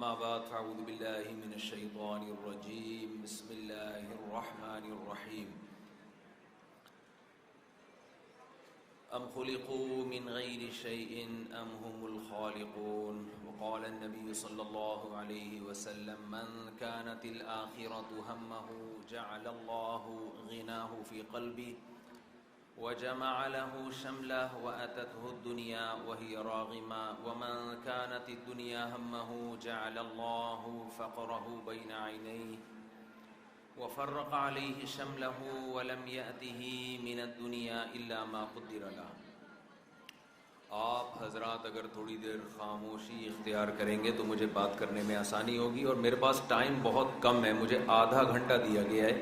أما بعد فأعوذ بالله من الشيطان الرجيم بسم الله الرحمن الرحيم أم خلقوا من غير شيء أم هم الخالقون وقال النبي صلى الله عليه وسلم من كانت الآخرة همه جعل الله غناه في قلبه وجمع له شمله وأتته الدنيا وهي راغمة ومن كانت الدنيا همه جعل الله فقره بين عينيه وفرق عليه شمله ولم يأته من الدنيا إلا ما قدر له۔ آپ حضرات اگر تھوڑی دیر خاموشی اختیار کریں گے تو مجھے بات کرنے میں آسانی ہوگی، اور میرے پاس ٹائم بہت کم ہے، مجھے آدھا گھنٹہ دیا گیا ہے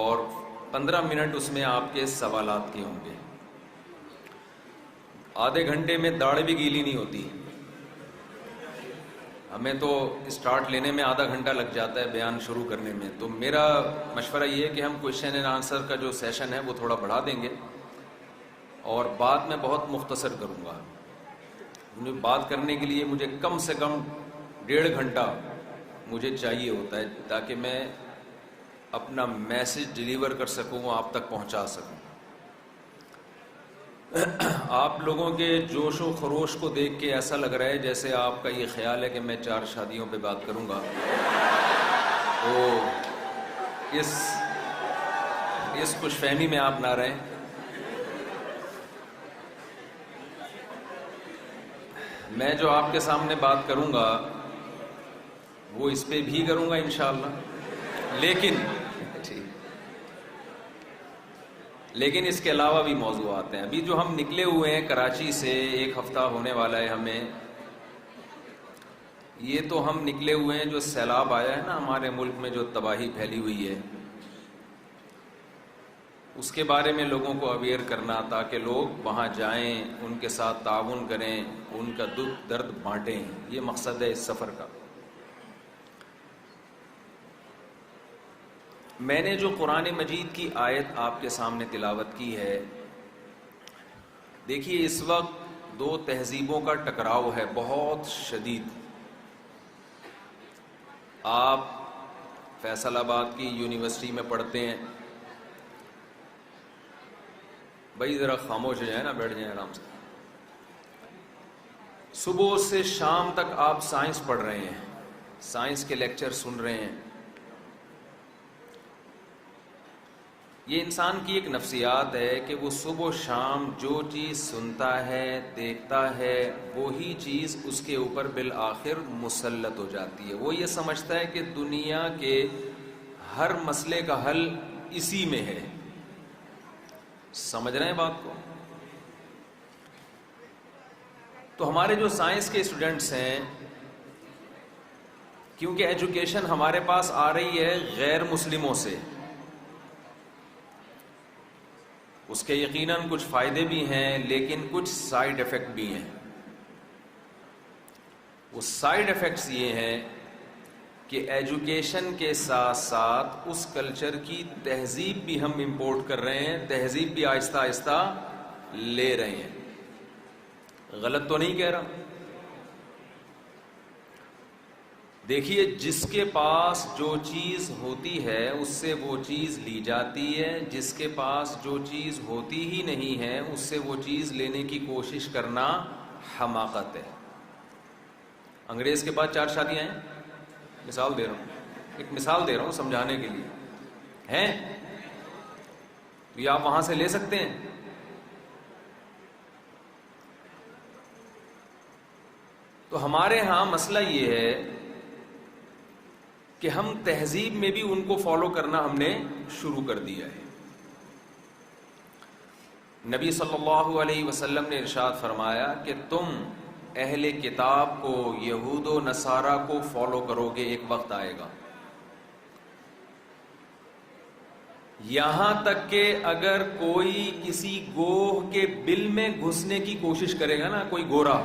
اور 15 منٹ اس میں آپ کے سوالات کے ہوں گے۔ آدھے گھنٹے میں داڑھ بھی گیلی نہیں ہوتی، ہمیں تو اسٹارٹ لینے میں آدھا گھنٹہ لگ جاتا ہے بیان شروع کرنے میں۔ تو میرا مشورہ یہ ہے کہ ہم کویشچن اینڈ آنسر کا جو سیشن ہے وہ تھوڑا بڑھا دیں گے، اور بات میں بہت مختصر کروں گا۔ مجھے بات کرنے کے لیے مجھے کم سے کم 1.5 گھنٹہ مجھے چاہیے ہوتا ہے تاکہ میں اپنا میسج ڈیلیور کر سکوں، آپ تک پہنچا سکوں۔ آپ لوگوں کے جوش و خروش کو دیکھ کے ایسا لگ رہا ہے جیسے آپ کا یہ خیال ہے کہ میں 4 شادیوں پہ بات کروں گا، تو اس خوش فہمی میں آپ نہ رہیں۔ میں جو آپ کے سامنے بات کروں گا وہ اس پہ بھی کروں گا انشاءاللہ، لیکن اس کے علاوہ بھی موضوعات ہیں۔ ابھی جو ہم نکلے ہوئے ہیں کراچی سے، 1 ہفتہ ہونے والا ہے ہمیں، یہ تو ہم نکلے ہوئے ہیں جو سیلاب آیا ہے نا ہمارے ملک میں، جو تباہی پھیلی ہوئی ہے، اس کے بارے میں لوگوں کو اویئر کرنا تاکہ لوگ وہاں جائیں، ان کے ساتھ تعاون کریں، ان کا دکھ درد بانٹیں، یہ مقصد ہے اس سفر کا۔ میں نے جو قرآن مجید کی آیت آپ کے سامنے تلاوت کی ہے، دیکھیے اس وقت 2 تہذیبوں کا ٹکراؤ ہے بہت شدید۔ آپ فیصل آباد کی یونیورسٹی میں پڑھتے ہیں، بھائی ذرا خاموش ہو جائیں نا، بیٹھ جائیں آرام سے۔ صبح سے شام تک آپ سائنس پڑھ رہے ہیں، سائنس کے لیکچر سن رہے ہیں۔ یہ انسان کی ایک نفسیات ہے کہ وہ صبح و شام جو چیز سنتا ہے، دیکھتا ہے، وہی چیز اس کے اوپر بالآخر مسلط ہو جاتی ہے۔ وہ یہ سمجھتا ہے کہ دنیا کے ہر مسئلے کا حل اسی میں ہے۔ سمجھ رہے ہیں بات کو؟ تو ہمارے جو سائنس کے اسٹوڈنٹس ہیں، کیونکہ ایجوکیشن ہمارے پاس آ رہی ہے غیر مسلموں سے، اس کے یقیناً کچھ فائدے بھی ہیں لیکن کچھ سائیڈ ایفیکٹ بھی ہیں۔ وہ سائیڈ ایفیکٹس یہ ہیں کہ ایجوکیشن کے ساتھ ساتھ اس کلچر کی تہذیب بھی ہم امپورٹ کر رہے ہیں، تہذیب بھی آہستہ آہستہ لے رہے ہیں۔ غلط تو نہیں کہہ رہا؟ دیکھیے جس کے پاس جو چیز ہوتی ہے اس سے وہ چیز لی جاتی ہے، جس کے پاس جو چیز ہوتی ہی نہیں ہے اس سے وہ چیز لینے کی کوشش کرنا حماقت ہے۔ انگریز کے پاس 4 شادیاں ہیں، مثال دے رہا ہوں، ایک مثال دے رہا ہوں سمجھانے کے لیے، ہیں یہ آپ وہاں سے لے سکتے ہیں۔ تو ہمارے ہاں مسئلہ یہ ہے کہ ہم تہذیب میں بھی ان کو فالو کرنا ہم نے شروع کر دیا ہے۔ نبی صلی اللہ علیہ وسلم نے ارشاد فرمایا کہ تم اہل کتاب کو، یہود و نصارہ کو فالو کرو گے، ایک وقت آئے گا یہاں تک کہ اگر کوئی کسی گوہ کے بل میں گھسنے کی کوشش کرے گا نا، کوئی گورا،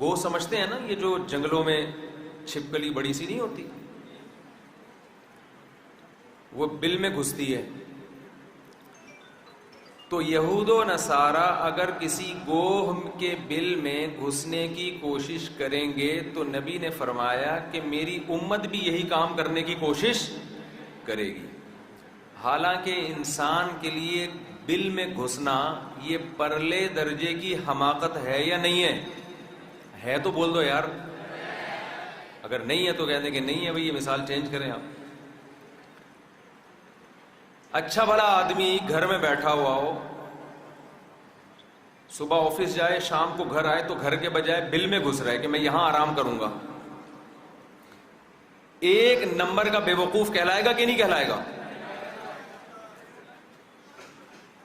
گوہ سمجھتے ہیں نا، یہ جو جنگلوں میں چھپکلی بڑی سی نہیں ہوتی، وہ بل میں گھستی ہے، تو یہود و نصارہ اگر کسی گوہ کے بل میں گھسنے کی کوشش کریں گے تو نبی نے فرمایا کہ میری امت بھی یہی کام کرنے کی کوشش کرے گی. حالانکہ انسان کے لیے بل میں گھسنا یہ پرلے درجے کی حماقت ہے یا نہیں ہے تو بول دو یار. اگر نہیں ہے تو کہہ دیں کہ نہیں ہے بھئی، یہ مثال چینج کریں آپ. اچھا بھلا آدمی گھر میں بیٹھا ہوا ہو، صبح آفس جائے شام کو گھر آئے تو گھر کے بجائے بل میں گھس رہا ہے کہ میں یہاں آرام کروں گا. ایک نمبر کا بے وقوف کہلائے گا کہ نہیں کہلائے گا؟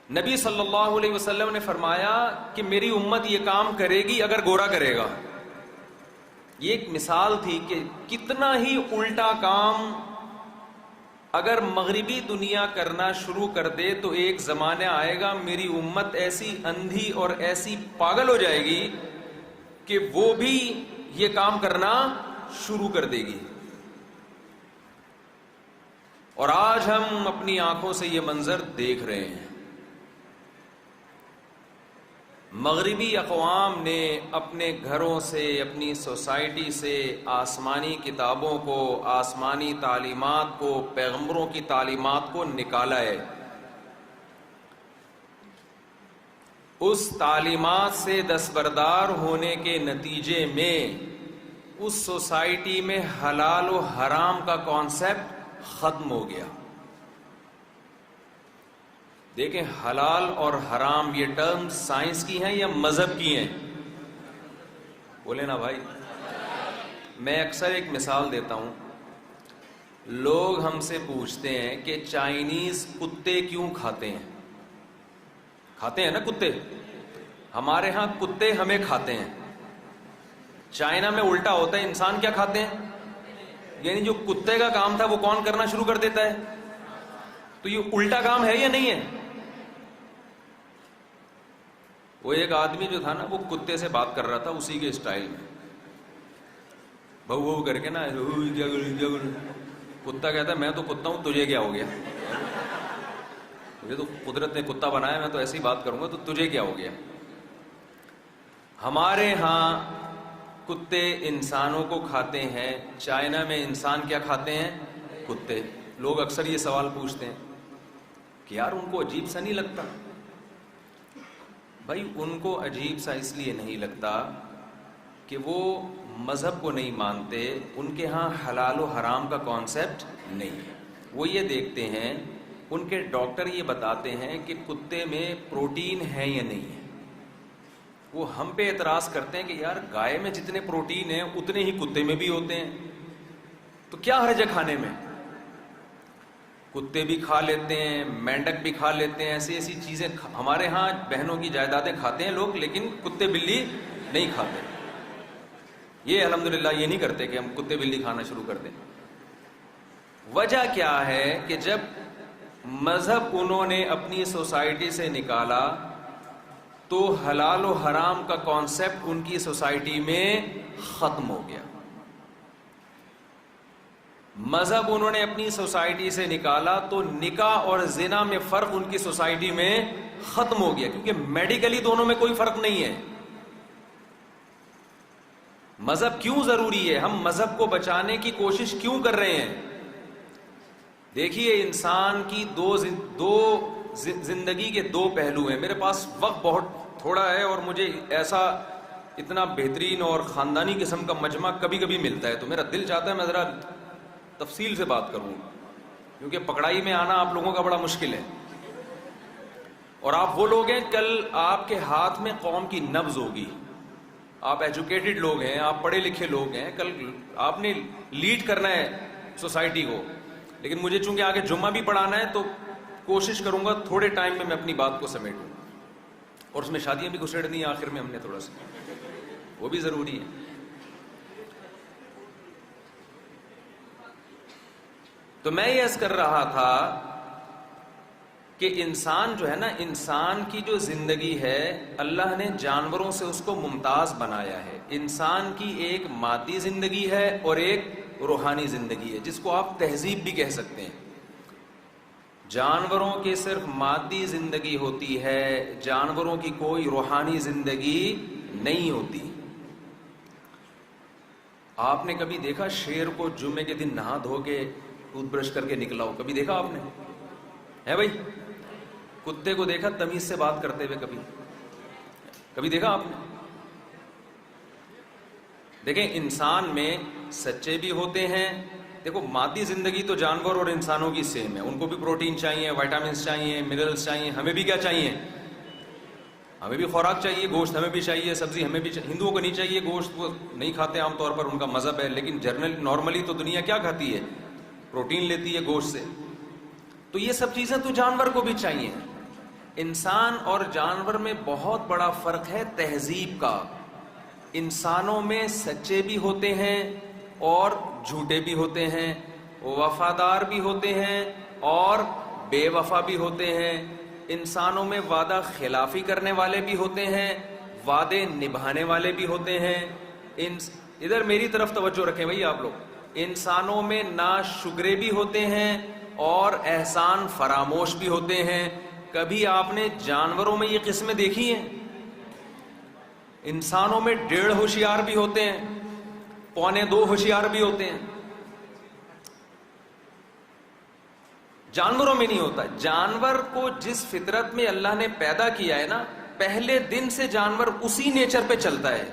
نبی صلی اللہ علیہ وسلم نے فرمایا کہ میری امت یہ کام کرے گی اگر گورا کرے گا. یہ ایک مثال تھی کہ کتنا ہی الٹا کام اگر مغربی دنیا کرنا شروع کر دے تو ایک زمانہ آئے گا میری امت ایسی اندھی اور ایسی پاگل ہو جائے گی کہ وہ بھی یہ کام کرنا شروع کر دے گی. اور آج ہم اپنی آنکھوں سے یہ منظر دیکھ رہے ہیں. مغربی اقوام نے اپنے گھروں سے، اپنی سوسائٹی سے آسمانی کتابوں کو، آسمانی تعلیمات کو، پیغمبروں کی تعلیمات کو نکالا ہے. اس تعلیمات سے دستبردار ہونے کے نتیجے میں اس سوسائٹی میں حلال و حرام کا کانسیپٹ ختم ہو گیا. دیکھیں حلال اور حرام یہ ٹرم سائنس کی ہیں یا مذہب کی ہیں؟ بولے نا بھائی. میں اکثر ایک مثال دیتا ہوں. لوگ ہم سے پوچھتے ہیں کہ چائنیز کتے کیوں کھاتے ہیں؟ کھاتے ہیں نا کتے. ہمارے ہاں کتے ہمیں کھاتے ہیں. چائنا میں الٹا ہوتا ہے، انسان کیا کھاتے ہیں؟ یعنی جو کتے کا کام تھا وہ کون کرنا شروع کر دیتا ہے؟ تو یہ الٹا کام ہے یا نہیں ہے؟ وہ ایک آدمی جو تھا نا وہ کتے سے بات کر رہا تھا اسی کے اسٹائل میں، بہو بہو کر کے نا. کتا کہتا ہے میں تو کتا ہوں، تجھے کیا ہو گیا؟ مجھے تو قدرت نے کتا بنایا، میں تو ایسی بات کروں گا، تو تجھے کیا ہو گیا؟ ہمارے ہاں کتے انسانوں کو کھاتے ہیں، چائنا میں انسان کیا کھاتے ہیں؟ کتے. لوگ اکثر یہ سوال پوچھتے ہیں کہ یار ان کو عجیب سا نہیں لگتا؟ بھائی ان کو عجیب سا اس لیے نہیں لگتا کہ وہ مذہب کو نہیں مانتے، ان کے ہاں حلال و حرام کا کانسیپٹ نہیں ہے. وہ یہ دیکھتے ہیں، ان کے ڈاکٹر یہ بتاتے ہیں کہ کتے میں پروٹین ہے یا نہیں ہے. وہ ہم پہ اعتراض کرتے ہیں کہ یار گائے میں جتنے پروٹین ہیں اتنے ہی کتے میں بھی ہوتے ہیں، تو کیا حرج ہے کھانے میں؟ کتے بھی کھا لیتے ہیں، مینڈک بھی کھا لیتے ہیں، ایسی ایسی چیزیں. ہمارے ہاں بہنوں کی جائیدادیں کھاتے ہیں لوگ، لیکن کتے بلی نہیں کھاتے. یہ الحمدللہ یہ نہیں کرتے کہ ہم کتے بلی کھانا شروع کر دیں. وجہ کیا ہے کہ جب مذہب انہوں نے اپنی سوسائٹی سے نکالا تو حلال و حرام کا کانسیپٹ ان کی سوسائٹی میں ختم ہو گیا. مذہب انہوں نے اپنی سوسائٹی سے نکالا تو نکاح اور زنا میں فرق ان کی سوسائٹی میں ختم ہو گیا، کیونکہ میڈیکلی دونوں میں کوئی فرق نہیں ہے. مذہب کیوں ضروری ہے؟ ہم مذہب کو بچانے کی کوشش کیوں کر رہے ہیں؟ دیکھیے انسان کی زندگی کے دو پہلو ہیں. میرے پاس وقت بہت تھوڑا ہے اور مجھے ایسا اتنا بہترین اور خاندانی قسم کا مجمع کبھی کبھی ملتا ہے تو میرا دل چاہتا ہے میں ذرا تفصیل سے بات کروں، کیونکہ پکڑائی میں آنا آپ لوگوں کا بڑا مشکل ہے. اور آپ وہ لوگ ہیں، کل آپ کے ہاتھ میں قوم کی نبض ہوگی. آپ ایجوکیٹڈ لوگ ہیں، آپ پڑھے لکھے لوگ ہیں، کل آپ نے لیڈ کرنا ہے سوسائٹی کو. لیکن مجھے چونکہ آگے جمعہ بھی پڑھانا ہے تو کوشش کروں گا تھوڑے ٹائم میں اپنی بات کو سمیٹوں. اور اس میں شادیاں بھی گھسیڑ دی ہیں آخر میں ہم نے تھوڑا سا، وہ بھی ضروری ہے. تو میں یہ عرض کر رہا تھا کہ انسان جو ہے نا، انسان کی جو زندگی ہے اللہ نے جانوروں سے اس کو ممتاز بنایا ہے. انسان کی ایک مادی زندگی ہے اور ایک روحانی زندگی ہے، جس کو آپ تہذیب بھی کہہ سکتے ہیں. جانوروں کی صرف مادی زندگی ہوتی ہے، جانوروں کی کوئی روحانی زندگی نہیں ہوتی۔ آپ نے کبھی دیکھا شیر کو جمعے کے دن نہا دھو کے ٹوتھ برش کر کے نکلا ہو؟ کبھی دیکھا آپ نے؟ ہے بھائی؟ کتے کو دیکھا تمیز سے بات کرتے ہوئے؟ کبھی دیکھا آپ نے؟ دیکھیں انسان میں سچے بھی ہوتے ہیں۔ دیکھو مادی زندگی تو جانور اور انسانوں کی سیم ہے، ان کو بھی پروٹین چاہیے، وائٹامنس چاہیے، منرلز چاہیے، ہمیں بھی کیا چاہیے؟ ہمیں بھی خوراک چاہیے، گوشت ہمیں بھی چاہیے، سبزی ہمیں بھی چاہیے۔ ہندوؤں کو نہیں چاہیے گوشت، وہ نہیں کھاتے عام طور پر، ان کا مذہب ہے، لیکن نارملی تو دنیا کیا کھاتی ہے؟ پروٹین لیتی ہے گوشت سے۔ تو یہ سب چیزیں تو جانور کو بھی چاہیے۔ انسان اور جانور میں بہت بڑا فرق ہے تہذیب کا۔ انسانوں میں سچے بھی ہوتے ہیں اور جھوٹے بھی ہوتے ہیں، وفادار بھی ہوتے ہیں اور بے وفا بھی ہوتے ہیں۔ انسانوں میں وعدہ خلافی کرنے والے بھی ہوتے ہیں، وعدے نبھانے والے بھی ہوتے ہیں۔ ادھر میری طرف توجہ رکھیں بھائی آپ لوگ۔ انسانوں میں ناشکرے بھی ہوتے ہیں اور احسان فراموش بھی ہوتے ہیں۔ کبھی آپ نے جانوروں میں یہ قسمیں دیکھی ہیں؟ انسانوں میں 1.5 ہوشیار بھی ہوتے ہیں، 1.25 ہوشیار بھی ہوتے ہیں، جانوروں میں نہیں ہوتا۔ جانور کو جس فطرت میں اللہ نے پیدا کیا ہے نا، پہلے دن سے جانور اسی نیچر پہ چلتا ہے،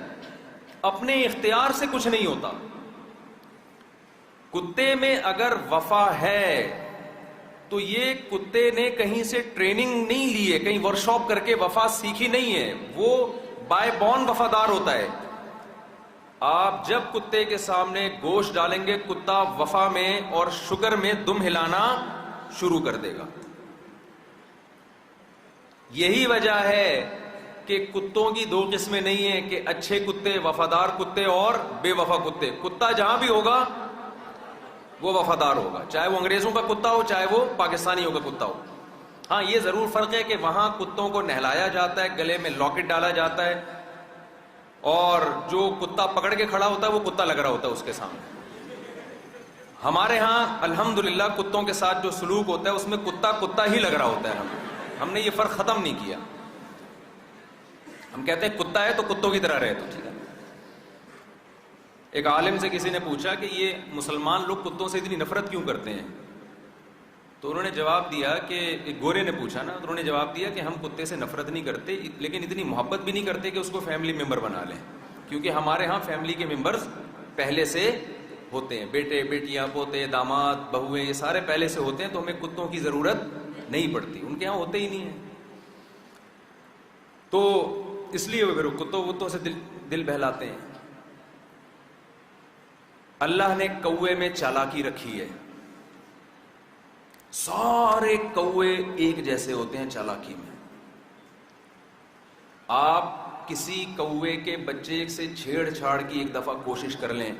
اپنے اختیار سے کچھ نہیں ہوتا۔ کتے میں اگر وفا ہے تو یہ کتے نے کہیں سے ٹریننگ نہیں لی ہے، کہیں ورکشاپ کر کے وفا سیکھی نہیں ہے، وہ بائی بورن وفادار ہوتا ہے۔ آپ جب کتے کے سامنے گوشت ڈالیں گے، کتا وفا میں اور شکر میں دم ہلانا شروع کر دے گا۔ یہی وجہ ہے کہ کتوں کی 2 قسمیں نہیں ہیں کہ اچھے کتے، وفادار کتے اور بے وفا کتے۔ کتا جہاں بھی ہوگا وہ وفادار ہوگا، چاہے وہ انگریزوں کا کتا ہو، چاہے وہ پاکستانیوں کا کتا ہو۔ ہاں یہ ضرور فرق ہے کہ وہاں کتوں کو نہلایا جاتا ہے، گلے میں لاکٹ ڈالا جاتا ہے، اور جو کتا پکڑ کے کھڑا ہوتا ہے وہ کتا لگ رہا ہوتا ہے اس کے سامنے۔ ہمارے ہاں الحمدللہ کتوں کے ساتھ جو سلوک ہوتا ہے اس میں کتا کتا ہی لگ رہا ہوتا ہے۔ ہم نے یہ فرق ختم نہیں کیا، ہم کہتے ہیں کتا ہے تو کتوں کی طرح رہے تو ٹھیک ہے۔ ایک عالم سے کسی نے پوچھا کہ یہ مسلمان لوگ کتوں سے اتنی نفرت کیوں کرتے ہیں؟ تو انہوں نے جواب دیا کہ ایک گورے نے پوچھا نا، تو انہوں نے جواب دیا کہ ہم کتے سے نفرت نہیں کرتے، لیکن اتنی محبت بھی نہیں کرتے کہ اس کو فیملی ممبر بنا لیں، کیونکہ ہمارے ہاں فیملی کے ممبرز پہلے سے ہوتے ہیں، بیٹے بیٹیاں پوتے داماد بہویں یہ سارے پہلے سے ہوتے ہیں، تو ہمیں کتوں کی ضرورت نہیں پڑتی، ان کے ہاں ہوتے ہی نہیں ہیں۔ تو اس لیے وہ پھر کتوں سے دل بہلاتے ہیں۔ اللہ نے کوے میں چالاکی رکھی ہے، سارے کوے ایک جیسے ہوتے ہیں چالاکی میں۔ آپ کسی کوے کے بچے سے چھیڑ چھاڑ کی ایک دفعہ کوشش کر لیں،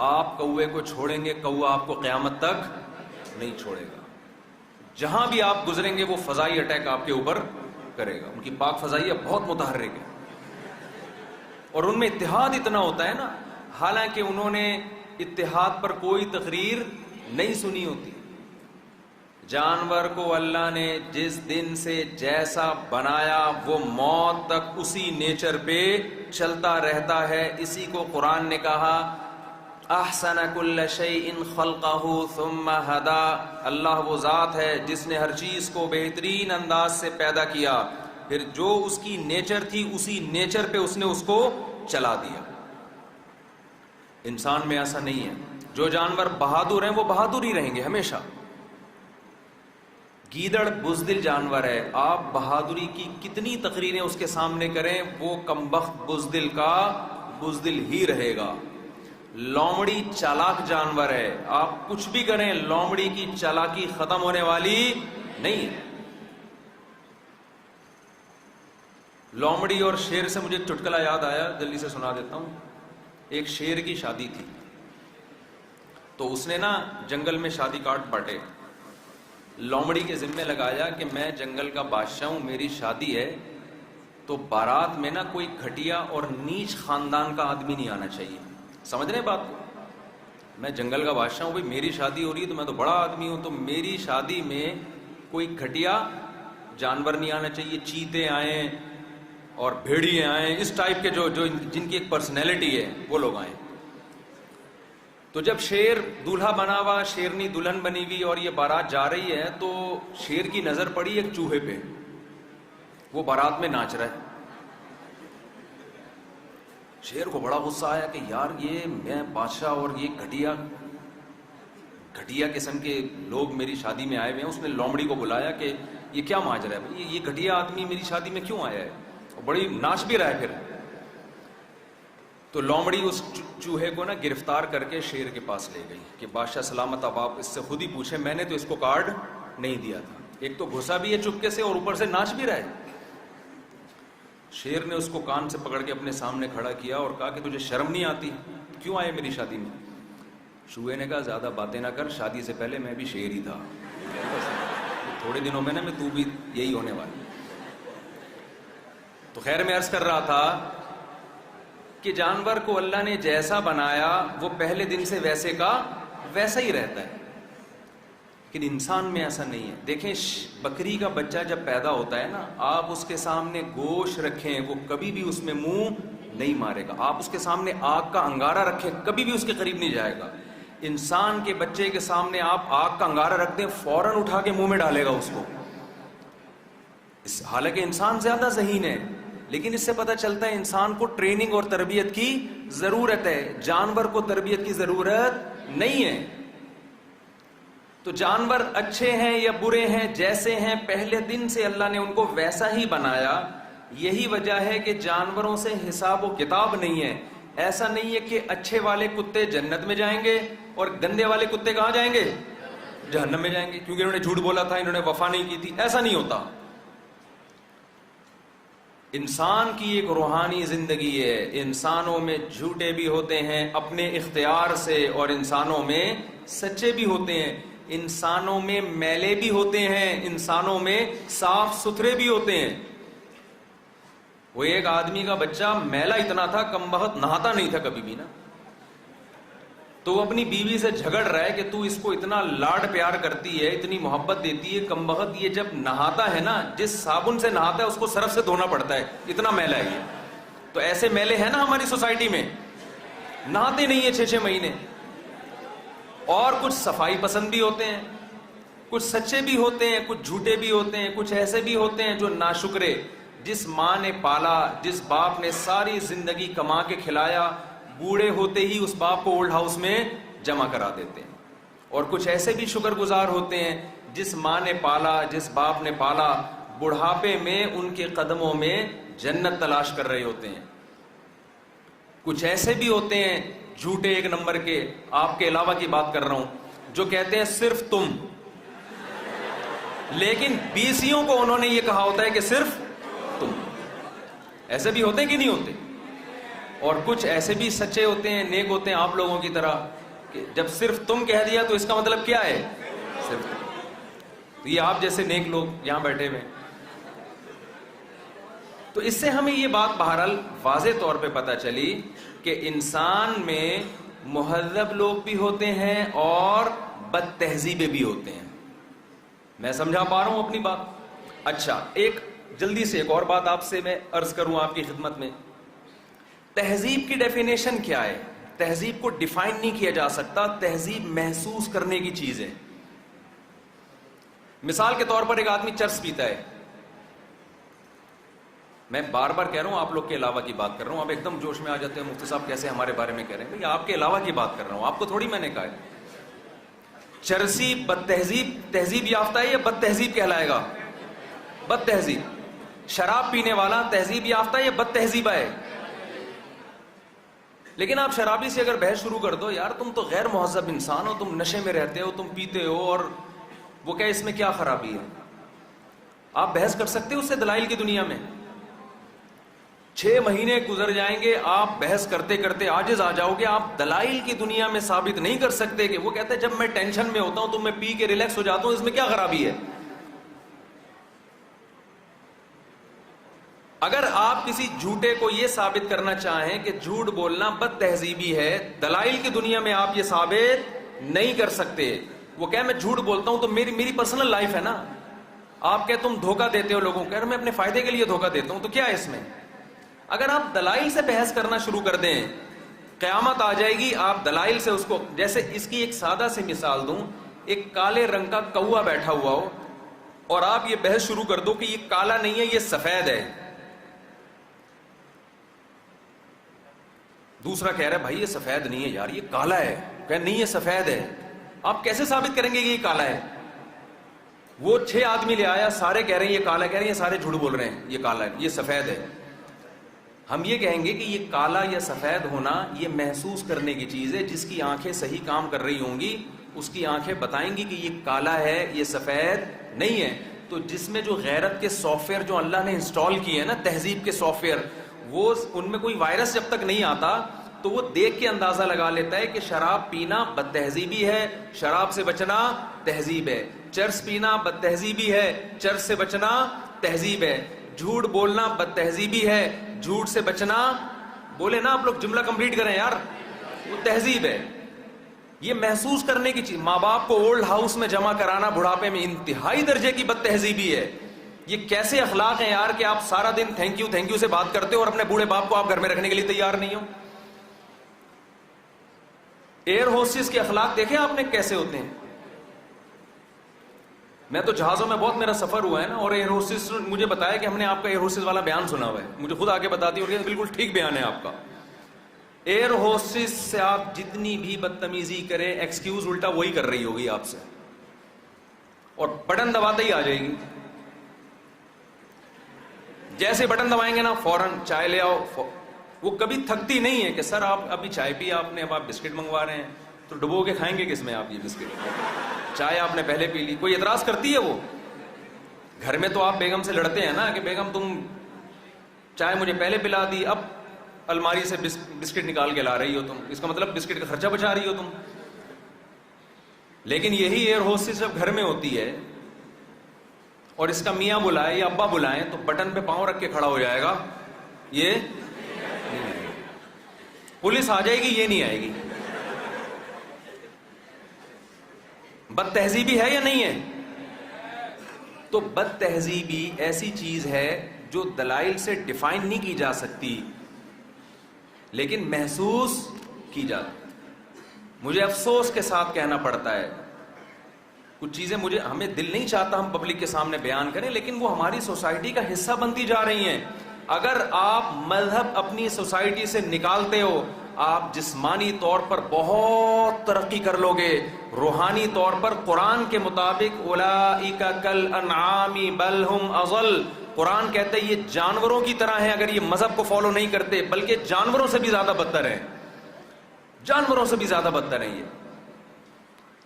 آپ کوے کو چھوڑیں گے، کوا آپ کو قیامت تک نہیں چھوڑے گا۔ جہاں بھی آپ گزریں گے وہ فضائی اٹیک آپ کے اوپر کرے گا۔ ان کی پاک فضائیہ بہت متحرک ہے، اور ان میں اتحاد اتنا ہوتا ہے نا، حالانکہ انہوں نے اتحاد پر کوئی تقریر نہیں سنی ہوتی۔ جانور کو اللہ نے جس دن سے جیسا بنایا وہ موت تک اسی نیچر پہ چلتا رہتا ہے۔ اسی کو قرآن نے کہا احسن کل شیء خلقہ ثم ہدا۔ اللہ وہ ذات ہے جس نے ہر چیز کو بہترین انداز سے پیدا کیا، پھر جو اس کی نیچر تھی اسی نیچر پہ اس نے اس کو چلا دیا۔ انسان میں ایسا نہیں ہے۔ جو جانور بہادر ہیں وہ بہادر ہی رہیں گے ہمیشہ۔ گیدڑ بزدل جانور ہے، آپ بہادری کی کتنی تقریریں اس کے سامنے کریں وہ کمبخت بزدل کا بزدل ہی رہے گا۔ لومڑی چالاک جانور ہے، آپ کچھ بھی کریں لومڑی کی چالاکی ختم ہونے والی نہیں ہے۔ لومڑی اور شیر سے مجھے ایک چٹکلا یاد آیا، جلدی سے سنا دیتا ہوں۔ ایک شیر کی شادی تھی، تو اس نے نا جنگل میں شادی کارڈ بانٹے، لومڑی کے ذمے لگایا کہ میں جنگل کا بادشاہ ہوں، میری شادی ہے، تو بارات میں نا کوئی گھٹیا اور نیچ خاندان کا آدمی نہیں آنا چاہیے۔ سمجھ رہے ہیں بات کو؟ میں جنگل کا بادشاہ ہوں، بھائی میری شادی ہو رہی ہے تو میں تو بڑا آدمی ہوں، تو میری شادی میں کوئی گھٹیا جانور نہیں آنا چاہیے، چیتے آئیں اور بھیڑیے آئیں، اس ٹائپ کے جو جن کی ایک پرسنالٹی ہے وہ لوگ آئیں۔ تو جب شیر دولہا بنا ہوا، شیرنی دلہن بنی ہوئی اور یہ بارات جا رہی ہے، تو شیر کی نظر پڑی ایک چوہے پہ، وہ بارات میں ناچ رہا ہے۔ شیر کو بڑا غصہ آیا کہ یار یہ میں بادشاہ اور یہ گھٹیا قسم کے لوگ میری شادی میں آئے ہوئے ہیں۔ اس نے لومڑی کو بلایا کہ یہ کیا ماجرا ہے بھائی، یہ گھٹیا آدمی میری شادی میں کیوں آیا ہے، اور بڑی ناچ بھی رہا ہے پھر۔ تو لومڑی اس چوہے کو نا گرفتار کر کے شیر کے پاس لے گئی کہ بادشاہ سلامت، اب آپ اس سے خود ہی پوچھیں، میں نے تو اس کو کارڈ نہیں دیا تھا، ایک تو گھسا بھی ہے چپکے سے اور اوپر سے ناچ بھی رہا ہے۔ شیر نے اس کو کان سے پکڑ کے اپنے سامنے کھڑا کیا اور کہا کہ تجھے شرم نہیں آتی، کیوں آئے میری شادی میں؟ چوہے نے کہا زیادہ باتیں نہ کر، شادی سے پہلے میں بھی شیر ہی تھا، تھوڑے دنوں میں نا میں تو بھی یہی ہونے والا۔ تو خیر میں عرض کر رہا تھا کہ جانور کو اللہ نے جیسا بنایا وہ پہلے دن سے ویسے کا ویسا ہی رہتا ہے، لیکن انسان میں ایسا نہیں ہے۔ دیکھیں بکری کا بچہ جب پیدا ہوتا ہے نا، آپ اس کے سامنے گوشت رکھیں وہ کبھی بھی اس میں منہ نہیں مارے گا، آپ اس کے سامنے آگ کا انگارہ رکھیں کبھی بھی اس کے قریب نہیں جائے گا۔ انسان کے بچے کے سامنے آپ آگ کا انگارہ رکھ دیں، فوراً اٹھا کے منہ میں ڈالے گا اس کو۔ حالانکہ انسان زیادہ ذہین ہے، لیکن اس سے پتہ چلتا ہے انسان کو ٹریننگ اور تربیت کی ضرورت ہے، جانور کو تربیت کی ضرورت نہیں ہے۔ تو جانور اچھے ہیں یا برے ہیں، جیسے ہیں پہلے دن سے اللہ نے ان کو ویسا ہی بنایا۔ یہی وجہ ہے کہ جانوروں سے حساب و کتاب نہیں ہے۔ ایسا نہیں ہے کہ اچھے والے کتے جنت میں جائیں گے اور گندے والے کتے کہاں جائیں گے؟ جہنم میں جائیں گے، کیونکہ انہوں نے جھوٹ بولا تھا، انہوں نے وفا نہیں کی تھی۔ ایسا نہیں ہوتا۔ انسان کی ایک روحانی زندگی ہے، انسانوں میں جھوٹے بھی ہوتے ہیں اپنے اختیار سے اور انسانوں میں سچے بھی ہوتے ہیں، انسانوں میں میلے بھی ہوتے ہیں، انسانوں میں صاف ستھرے بھی ہوتے ہیں۔ وہ ایک آدمی کا بچہ میلا اتنا تھا کم بخت نہاتا نہیں تھا کبھی بھی نا، تو وہ اپنی بیوی سے جھگڑ رہا ہے کہ تو اس کو اتنا لاڈ پیار کرتی ہے، اتنی محبت دیتی ہے، کم بخت یہ جب نہاتا ہے نا، جس صابن سے نہاتا ہے اس کو سرف سے دھونا پڑتا ہے، اتنا میلا ہے یہ۔ تو ایسے میلے ہیں نا ہماری سوسائٹی میں، نہاتے نہیں ہیں 6-6 مہینے۔ اور کچھ صفائی پسند بھی ہوتے ہیں، کچھ سچے بھی ہوتے ہیں، کچھ جھوٹے بھی ہوتے ہیں، کچھ ایسے بھی ہوتے ہیں جو ناشکرے، جس ماں نے پالا، جس باپ نے ساری زندگی کما کے کھلایا، بوڑھے ہوتے ہی اس باپ کو اولڈ ہاؤس میں جمع کرا دیتے ہیں۔ اور کچھ ایسے بھی شکر گزار ہوتے ہیں جس ماں نے پالا، جس باپ نے پالا، بڑھاپے میں ان کے قدموں میں جنت تلاش کر رہے ہوتے ہیں۔ کچھ ایسے بھی ہوتے ہیں جھوٹے ایک نمبر کے، آپ کے علاوہ کی بات کر رہا ہوں، جو کہتے ہیں صرف تم، لیکن بیسیوں کو انہوں نے یہ کہا ہوتا ہے کہ صرف تم۔ ایسے بھی ہوتے ہیں کہ نہیں ہوتے؟ اور کچھ ایسے بھی سچے ہوتے ہیں، نیک ہوتے ہیں آپ لوگوں کی طرح، کہ جب صرف تم کہہ دیا تو اس کا مطلب کیا ہے؟ صرف تم۔ تو یہ آپ جیسے نیک لوگ یہاں بیٹھے ہوئے۔ تو اس سے ہمیں یہ بات بہرحال واضح طور پہ پتہ چلی کہ انسان میں مہذب لوگ بھی ہوتے ہیں اور بد تہذیبے بھی ہوتے ہیں۔ میں سمجھا پا رہا ہوں اپنی بات؟ اچھا، ایک جلدی سے ایک اور بات آپ سے میں عرض کروں آپ کی خدمت میں۔ تہذیب کی ڈیفینیشن کیا ہے؟ تہذیب کو ڈیفائن نہیں کیا جا سکتا، تہذیب محسوس کرنے کی چیز ہے۔ مثال کے طور پر ایک آدمی چرس پیتا ہے، میں بار بار کہہ رہا ہوں، آپ لوگ کے علاوہ کی بات کر رہا ہوں، آپ ایک دم جوش میں آ جاتے ہیں، مفتی صاحب کیسے ہمارے بارے میں کہہ رہے ہیں؟ بھئی آپ کے علاوہ کی بات کر رہا ہوں، آپ کو تھوڑی میں نے کہا ہے۔ چرسی بد تہذیب یافتہ ہے یا بد تہذیب کہلائے گا؟ بد تہذیب۔ شراب پینے والا تہذیب یافتہ ہے یا بد تہذیبہ ہے؟ لیکن آپ شرابی سے اگر بحث شروع کر دو، یار تم تو غیر مہذب انسان ہو، تم نشے میں رہتے ہو، تم پیتے ہو، اور وہ کہ اس میں کیا خرابی ہے؟ آپ بحث کر سکتے ہو اس سے دلائل کی دنیا میں؟ 6 مہینے گزر جائیں گے، آپ بحث کرتے کرتے عاجز آ جاؤ گے، آپ دلائل کی دنیا میں ثابت نہیں کر سکتے کہ وہ کہتے ہیں جب میں ٹینشن میں ہوتا ہوں تو میں پی کے ریلیکس ہو جاتا ہوں، اس میں کیا خرابی ہے؟ اگر آپ کسی جھوٹے کو یہ ثابت کرنا چاہیں کہ جھوٹ بولنا بد تہذیبی ہے، دلائل کی دنیا میں آپ یہ ثابت نہیں کر سکتے۔ وہ کہ میں جھوٹ بولتا ہوں تو میری پرسنل لائف ہے نا، آپ کہ تم دھوکہ دیتے ہو لوگوں کو، کہہ رہے میں اپنے فائدے کے لیے دھوکہ دیتا ہوں، تو کیا ہے اس میں؟ اگر آپ دلائل سے بحث کرنا شروع کر دیں، قیامت آ جائے گی، آپ دلائل سے اس کو، جیسے اس کی ایک سادہ سی مثال دوں، ایک کالے رنگ کا کوا بیٹھا ہوا ہو اور آپ یہ بحث شروع کر دو کہ یہ کالا نہیں ہے یہ سفید ہے، دوسرا کہہ رہا ہے بھائی یہ سفید نہیں ہے یار یہ کالا ہے، کہ نہیں یہ سفید ہے، آپ کیسے ثابت کریں گے کہ یہ کالا ہے؟ وہ 6 آدمی لے آیا، سارے کہہ رہے ہیں یہ کالا ہے، کہہ رہے ہیں یہ سارے جھوٹ بول رہے ہیں، یہ کالا ہے یہ سفید ہے۔ ہم یہ کہیں گے کہ یہ کالا یا سفید ہونا یہ محسوس کرنے کی چیز ہے، جس کی آنکھیں صحیح کام کر رہی ہوں گی اس کی آنکھیں بتائیں گی کہ یہ کالا ہے یہ سفید نہیں ہے۔ تو جس میں جو غیرت کے سافٹ ویئر جو اللہ نے انسٹال کیے ہیں نا، تہذیب کے سافٹ ویئر، وہ ان میں کوئی وائرس جب تک نہیں آتا تو وہ دیکھ کے اندازہ لگا لیتا ہے کہ شراب پینا بد تہذیبی ہے، شراب سے بچنا تہذیب ہے، چرس پینا بد تہذیبی ہے، چرس سے بچنا تہذیب ہے، جھوٹ بولنا بد تہذیبی ہے، جھوٹ سے بچنا، بولے نا آپ لوگ جملہ کمپلیٹ کریں یار، وہ تہذیب ہے۔ یہ محسوس کرنے کی چیز، ماں باپ کو اولڈ ہاؤس میں جمع کرانا بڑھاپے میں انتہائی درجے کی بد تہذیبی ہے۔ یہ کیسے اخلاق ہیں یار کہ آپ سارا دن تھینک یو سے بات کرتے ہو اور اپنے بوڑھے باپ کو آپ گھر میں رکھنے کے لیے تیار نہیں ہو۔ ایئر ہوسٹس کے اخلاق دیکھیں آپ نے کیسے ہوتے ہیں؟ میں تو جہازوں میں بہت میرا سفر ہوا ہے نا، اور ایئر ہوسٹس نے مجھے بتایا کہ ہم نے آپ کا ایئر ہوسٹس والا بیان سنا ہوا ہے، مجھے خود آگے بتاتی ہوں کہ بالکل ٹھیک بیان ہے آپ کا۔ ایئر ہوسٹس سے آپ جتنی بھی بدتمیزی کریں، ایکسکیوز الٹا وہی کر رہی ہوگی آپ سے، اور بٹن دباتے ہی آ جائے گی، جیسے بٹن دبائیں گے نا فوراً چائے لے آؤ، وہ کبھی تھکتی نہیں ہے کہ سر آپ ابھی چائے پی آپ نے، اب آپ بسکٹ منگوا رہے ہیں، تو ڈبو کے کھائیں گے کس میں آپ یہ بسکٹ؟ چائے آپ نے پہلے پی لی۔ کوئی اعتراض کرتی ہے؟ وہ گھر میں تو آپ بیگم سے لڑتے ہیں نا کہ بیگم تم چائے مجھے پہلے پلا دی، اب الماری سے بسکٹ نکال کے لا رہی ہو تم، اس کا مطلب بسکٹ کا خرچہ بچا رہی ہو تم۔ لیکن یہی ایئر ہوسٹس جب گھر میں ہوتی ہے اور اس کا میاں بلائے یا ابا بلائیں تو بٹن پہ پاؤں رکھ کے کھڑا ہو جائے گا، یہ پولیس آ جائے گی یہ نہیں آئے گی۔ بد تہذیبی ہے یا نہیں ہے؟ تو بد تہذیبی ایسی چیز ہے جو دلائل سے ڈیفائن نہیں کی جا سکتی لیکن محسوس کی جاتی۔ مجھے افسوس کے ساتھ کہنا پڑتا ہے کچھ چیزیں ہمیں دل نہیں چاہتا ہم پبلک کے سامنے بیان کریں، لیکن وہ ہماری سوسائٹی کا حصہ بنتی جا رہی ہیں۔ اگر آپ مذہب اپنی سوسائٹی سے نکالتے ہو، آپ جسمانی طور پر بہت ترقی کر لو گے، روحانی طور پر قرآن کے مطابق اولئک کالانعام بل ہم اضل، قرآن کہتے ہیں یہ جانوروں کی طرح ہیں اگر یہ مذہب کو فالو نہیں کرتے، بلکہ جانوروں سے بھی زیادہ بدتر ہیں، جانوروں سے بھی زیادہ بدتر ہیں۔ یہ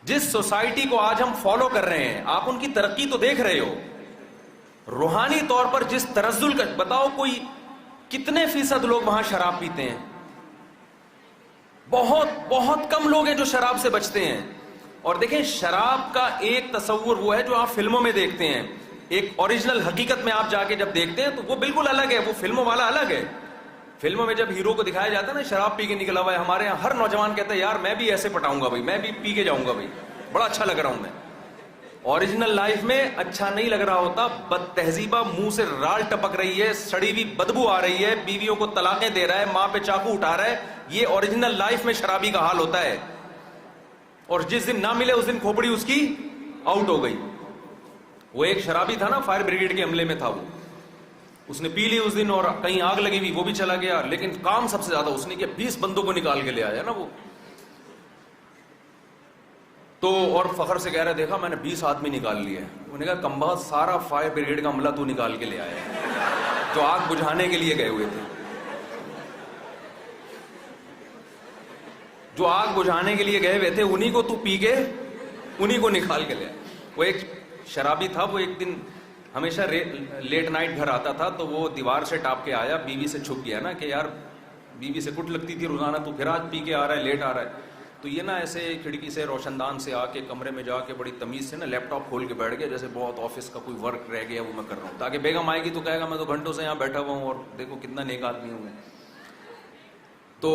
جس سوسائٹی کو آج ہم فالو کر رہے ہیں، آپ ان کی ترقی تو دیکھ رہے ہو، روحانی طور پر جس ترزل کا، بتاؤ کوئی کتنے فیصد لوگ وہاں شراب پیتے ہیں؟ بہت بہت کم لوگ ہیں جو شراب سے بچتے ہیں۔ اور دیکھیں شراب کا ایک تصور وہ ہے جو آپ فلموں میں دیکھتے ہیں، ایک اوریجنل حقیقت میں آپ جا کے جب دیکھتے ہیں تو وہ بالکل الگ ہے، وہ فلموں والا الگ ہے۔ فلموں میں جب ہیرو کو دکھایا جاتا ہے نا شراب پی کے نکلا ہوا ہے، ہمارے یہاں ہر نوجوان کہتا ہے یار میں بھی ایسے پٹاؤں گا بھائی، میں بھی پی کے جاؤں گا بھائی، بڑا اچھا لگ رہا ہوں میں۔ اوریجنل لائف میں اچھا نہیں لگ رہا ہوتا، بد تہذیبہ، منہ سے رال ٹپک رہی ہے، سڑی ہوئی بدبو آ رہی ہے، بیویوں کو طلاقیں دے رہا ہے، ماں پہ چاقو اٹھا رہا ہے، یہ اوریجنل لائف میں شرابی کا حال ہوتا ہے۔ اور جس دن نہ ملے اس دن کھوپڑی اس کی آؤٹ ہو گئی۔ وہ ایک شرابی تھا نا، فائر بریگیڈ کے عملے میں تھا، وہ اس نے پی لی اس دن اور کہیں آگ لگی ہوئی وہ بھی چلا گیا، لیکن کام سب سے زیادہ اس نے کیا، 20 بندوں کو نکال کے لے آیا نا وہ تو، اور فخر سے کہہ رہا ہے دیکھا میں نے 20 آدمی نکال لیے۔ انہوں نے کہا کمبا سارا فائر بریگیڈ کا عملہ تو نکال کے لے آیا ہے جو آگ بجھانے کے لیے گئے ہوئے تھے، جو آگ بجھانے کے لیے گئے ہوئے تھے انہی کو تو پی کے انہی کو نکال کے لے آیا۔ وہ ایک شرابی تھا، وہ ایک دن ہمیشہ لیٹ نائٹ گھر آتا تھا تو وہ دیوار سے ٹاپ کے آیا، بیوی سے چھپ گیا نا کہ یار بیوی سے کٹ لگتی تھی روزانہ، تو پھر آج پی کے آ رہا ہے، لیٹ آ رہا ہے، تو یہ نا ایسے کھڑکی سے روشن دان سے آ کے کمرے میں جا کے بڑی تمیز سے نا لیپ ٹاپ کھول کے بیٹھ گیا، جیسے بہت آفس کا کوئی ورک رہ گیا وہ میں کر رہا ہوں، تاکہ بیگم آئے گی تو کہے گا میں تو گھنٹوں سے یہاں بیٹھا ہوا ہوں اور دیکھو کتنا نیک آدمی ہوں میں۔ تو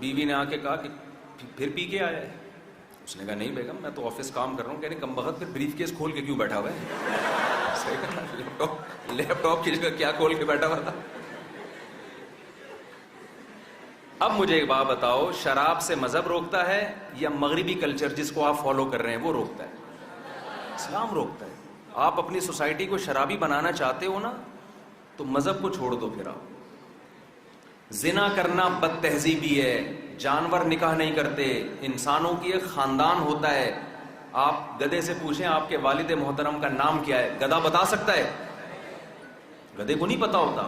بیوی نے آ کے کہا کہ پھر پی کے آیا ہے؟ اس نے کہا نہیں بیگم میں تو آفس کام کر رہا ہوں۔ کہہ رہے کم بخت پھر بریف کیس کھول کے کیوں بیٹھا ہوا ہے؟ لیپ ٹاپ کی جگہ کیا کھول کے بیٹھا ہوا تھا. اب مجھے ایک بات بتاؤ, شراب سے مذہب روکتا ہے یا مغربی کلچر جس کو آپ فالو کر رہے ہیں وہ روکتا ہے؟ اسلام روکتا ہے. آپ اپنی سوسائٹی کو شرابی بنانا چاہتے ہو نا, تو مذہب کو چھوڑ دو. پھر آپ زنا کرنا بد تہذیبی ہے, جانور نکاح نہیں کرتے, انسانوں کی ایک خاندان ہوتا ہے. آپ گدھے سے پوچھیں آپ کے والد محترم کا نام کیا ہے, گدھا بتا سکتا ہے؟ گدھے کو نہیں پتا ہوتا.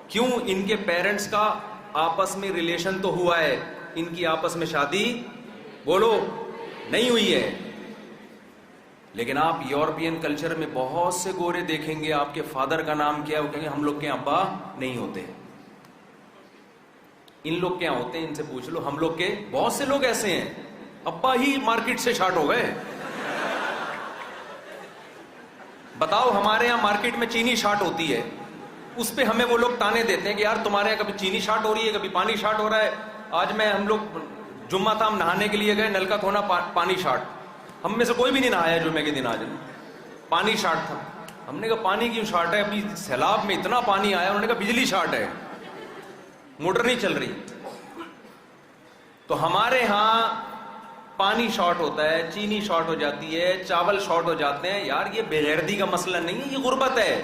کیوں؟ ان کے پیرنٹس کا آپس میں ریلیشن تو ہوا ہے, ان کی آپس میں شادی بولو نہیں ہوئی ہے. لیکن آپ یورپین کلچر میں بہت سے گورے دیکھیں گے, آپ کے فادر کا نام کیا ہے, وہ کہیں گے ہم لوگ کے ابا نہیں ہوتے. ان لوگ کیا ہوتے ہیں, ان سے پوچھ لو. ہم لوگ کے بہت سے لوگ ایسے ہیں ابا ہی مارکیٹ سے شارٹ ہو گئے. بتاؤ, ہمارے یہاں مارکیٹ میں چینی شارٹ ہوتی ہے, اس پہ ہمیں وہ لوگ تانے دیتے ہیں کہ یار تمہارے یہاں کبھی چینی شارٹ ہو رہی ہے, کبھی پانی شارٹ ہو رہا ہے. آج ہم لوگ جمعہ تھا, ہم نہانے کے لیے گئے, نل کا کھونا پانی شارٹ. ہم میں سے کوئی بھی نہیں نہایا جمعے کے دن, آج پانی شارٹ تھا. ہم نے کہا پانی کیوں شارٹ ہے, ابھی سیلاب میں اتنا پانی آیا. انہوں نے کہا بجلی شارٹ ہے, موٹر نہیں چل رہی. تو ہمارے ہاں پانی شارٹ ہوتا ہے, چینی شارٹ ہو جاتی ہے, چاول شارٹ ہو جاتے ہیں. یار یہ بے غیرتی کا مسئلہ نہیں ہے, یہ غربت ہے.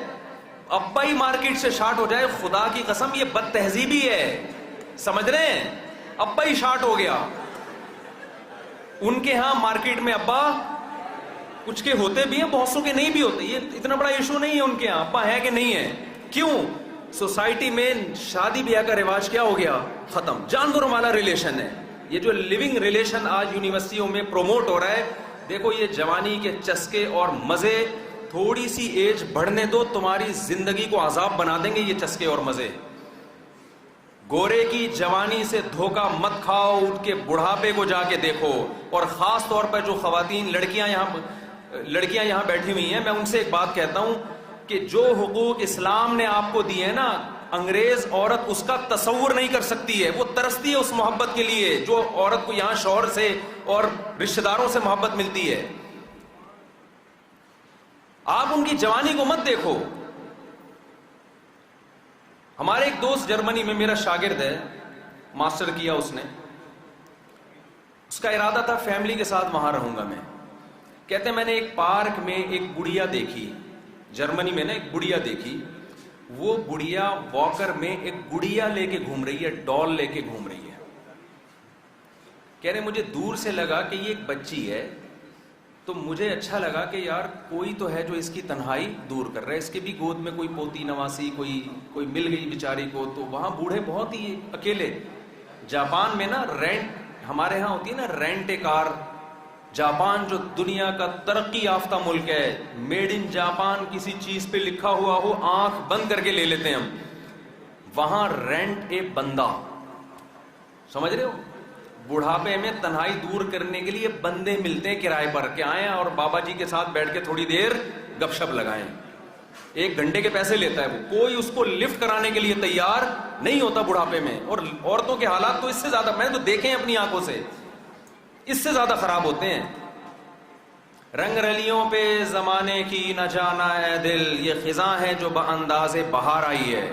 ابا ہی مارکیٹ سے شارٹ ہو جائے, خدا کی قسم یہ بد تہذیبی ہے. سمجھ رہے ہیں؟ ابا ہی شارٹ ہو گیا. ان کے ہاں مارکیٹ میں ابا کچھ کے ہوتے بھی ہیں, بہت سو کے نہیں بھی ہوتے. یہ اتنا بڑا ایشو نہیں ہے ان کے ہاں ابا ہے کہ نہیں ہے. کیوں؟ سوسائٹی میں شادی بیاہ کا رواج کیا ہو گیا, ختم. جانوروں والا ریلیشن ہے. یہ جو لیونگ ریلیشن آج یونیورسٹیوں میں پروموٹ ہو رہا ہے, دیکھو یہ جوانی کے چسکے اور مزے, تھوڑی سی ایج بڑھنے دو, تمہاری زندگی کو عذاب بنا دیں گے یہ چسکے اور مزے. گورے کی جوانی سے دھوکہ مت کھاؤ, اٹھ کے بڑھاپے کو جا کے دیکھو. اور خاص طور پر جو خواتین لڑکیاں یہاں بیٹھی ہوئی ہیں, میں ان سے ایک بات کہتا ہوں کہ جو حقوق اسلام نے آپ کو دیے ہیں نا, انگریز عورت اس کا تصور نہیں کر سکتی ہے. وہ ترستی ہے اس محبت کے لیے جو عورت کو یہاں شوہر سے اور رشتہ داروں سے محبت ملتی ہے. آپ ان کی جوانی کو مت دیکھو. ہمارے ایک دوست جرمنی میں میرا شاگرد ہے, ماسٹر کیا اس نے. اس کا ارادہ تھا فیملی کے ساتھ وہاں رہوں گا میں. کہتے ہیں میں نے ایک پارک میں ایک بڑھیا دیکھی, جرمنی میں نے ایک بڑھیا دیکھی. وہ بڑھیا واکر میں ایک گڑیا لے کے گھوم رہی ہے, ڈال لے کے گھوم رہی ہے. کہہ رہے مجھے دور سے لگا کہ یہ ایک بچی ہے, تو مجھے اچھا لگا کہ یار کوئی تو ہے جو اس کی تنہائی دور کر رہا ہے. اس کے بھی گود میں کوئی پوتی نواسی کوئی مل گئی بیچاری کو. تو وہاں بوڑھے بہت ہی اکیلے. جاپان میں نا رینٹ, ہمارے ہاں ہوتی ہے نا رینٹ اے کار. جاپان جو دنیا کا ترقی یافتہ ملک ہے, میڈ ان جاپان کسی چیز پہ لکھا ہوا ہو, آنکھ بند کر کے لے لیتے ہیں ہم. وہاں رینٹ اے بندہ, سمجھ رہے ہو, بڑھاپے میں تنہائی دور کرنے کے لیے بندے ملتے ہیں کرائے پر کہ آئیں اور بابا جی کے ساتھ بیٹھ کے تھوڑی دیر گپ شپ لگائیں. 1 گھنٹے کے پیسے لیتا ہے وہ. کوئی اس کو لفٹ کرانے کے لیے تیار نہیں ہوتا بڑھاپے میں. اور عورتوں کے حالات تو اس سے زیادہ, میں نے تو دیکھے اپنی آنکھوں سے, اس سے زیادہ خراب ہوتے ہیں. رنگ رلیوں پہ زمانے کی نہ جانا اے دل, یہ خزاں ہے جو بانداز بہار آئی ہے.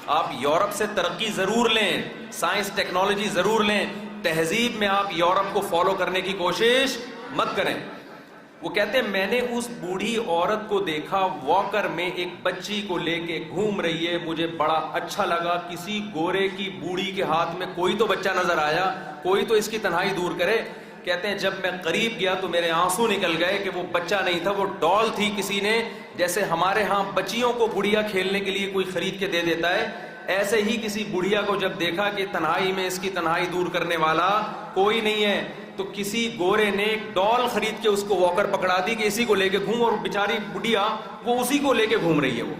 آپ یورپ سے ترقی ضرور لیں, سائنس ٹیکنالوجی ضرور لیں, تہذیب میں آپ یورپ کو فالو کرنے کی کوشش مت کریں. وہ کہتے ہیں میں نے اس بوڑھی عورت کو دیکھا واکر میں ایک بچی کو لے کے گھوم رہی ہے, مجھے بڑا اچھا لگا. کسی گورے کی بوڑھی کے ہاتھ میں کوئی تو بچہ نظر آیا, کوئی تو اس کی تنہائی دور کرے. کہتے ہیں جب میں قریب گیا تو میرے آنسو نکل گئے کہ وہ بچہ نہیں تھا, وہ ڈال تھی کسی نے. جیسے ہمارے ہاں بچیوں کو گڑیا کھیلنے کے لیے کوئی خرید کے دے دیتا ہے, ایسے ہی کسی بڑھیا کو جب دیکھا کہ تنہائی میں اس کی تنہائی دور کرنے والا کوئی نہیں ہے, تو کسی گورے نے ایک ڈال خرید کے اس کو واکر پکڑا دی کہ اسی کو لے کے گھوم. اور بیچاری بڑھیا وہ اسی کو لے کے گھوم رہی ہے. وہ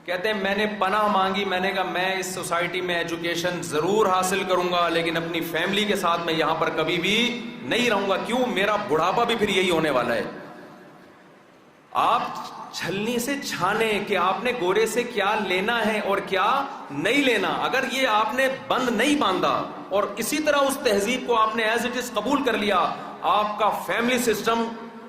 کہتے ہیں میں نے پناہ مانگی, میں نے کہا میں اس سوسائٹی میں ایجوکیشن ضرور حاصل کروں گا, لیکن اپنی فیملی کے ساتھ میں یہاں پر کبھی بھی نہیں رہوں گا. کیوں؟ میرا بڑھاپا بھی پھر یہی ہونے والا ہے. آپ چھلنی سے چھانے کہ آپ نے گورے سے کیا لینا ہے اور کیا نہیں لینا. اگر یہ آپ نے بند نہیں باندھا اور اسی طرح اس تہذیب کو آپ نے ایز اٹ از قبول کر لیا, آپ کا فیملی سسٹم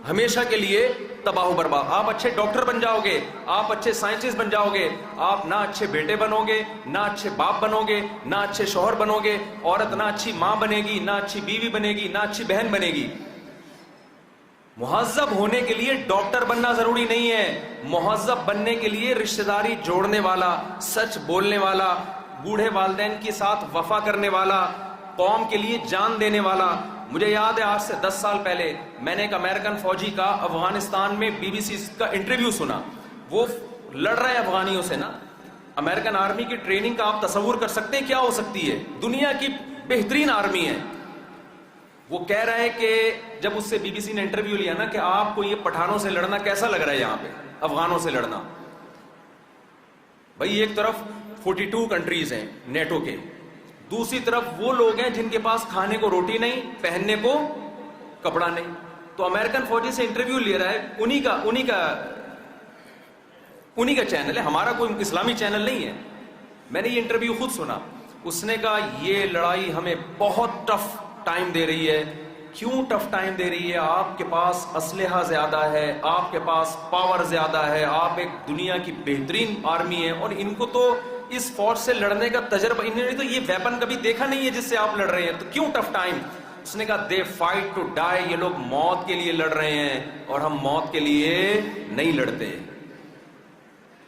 ہمیشہ کے لیے تباہ و برباد. آپ اچھے ڈاکٹر بن جاؤ گے, آپ اچھے سائنٹسٹ بن جاؤ گے, آپ نہ اچھے بیٹے بنو گے, نہ اچھے باپ بنو گے, نہ اچھے شوہر بنو گے. عورت نہ اچھی ماں بنے گی, نہ اچھی بیوی بنے گی, نہ اچھی بہن بنے گی. مہذب ہونے کے لیے ڈاکٹر بننا ضروری نہیں ہے. مہذب بننے کے لیے رشتہ داری جوڑنے والا, سچ بولنے والا, بوڑھے والدین کے ساتھ وفا کرنے والا, قوم کے لیے جان دینے والا. مجھے یاد ہے آج سے 10 سال پہلے میں نے ایک امریکن فوجی کا افغانستان میں BBC کا انٹرویو سنا. وہ لڑ رہے ہیں افغانیوں سے نا. امریکن آرمی کی ٹریننگ کا آپ تصور کر سکتے ہیں کیا ہو سکتی ہے؟ دنیا کی بہترین آرمی ہے. وہ کہہ رہا ہے کہ جب اس سے BBC نے انٹرویو لیا نا کہ آپ کو یہ پٹھانوں سے لڑنا کیسا لگ رہا ہے, یہاں پہ افغانوں سے لڑنا. بھائی ایک طرف 42 کنٹریز ہیں نیٹو کے, دوسری طرف وہ لوگ ہیں جن کے پاس کھانے کو روٹی نہیں, پہننے کو کپڑا نہیں. تو امریکن فوجی سے انٹرویو لے رہا ہے, انہی کا چینل ہے, ہمارا کوئی اسلامی چینل نہیں ہے. میں نے یہ انٹرویو خود سنا. اس نے کہا یہ لڑائی ہمیں بہت ٹف ٹائم دے رہی ہے. کیوں ٹف ٹائم دے رہی ہے؟ آپ کے پاس اسلحہ زیادہ ہے, آپ کے پاس پاور زیادہ ہے, آپ ایک دنیا کی بہترین آرمی ہے, اور ان کو تو اس فوج سے لڑنے کا تجربہ, انہوں نے تو یہ ویپن کبھی دیکھا نہیں ہے جس سے آپ لڑ رہے ہیں, تو کیوں ٹف ٹائم؟ اس نے کہا دے فائٹ ٹو ڈائی, یہ لوگ موت کے لیے لڑ رہے ہیں اور ہم موت کے لیے نہیں لڑتے.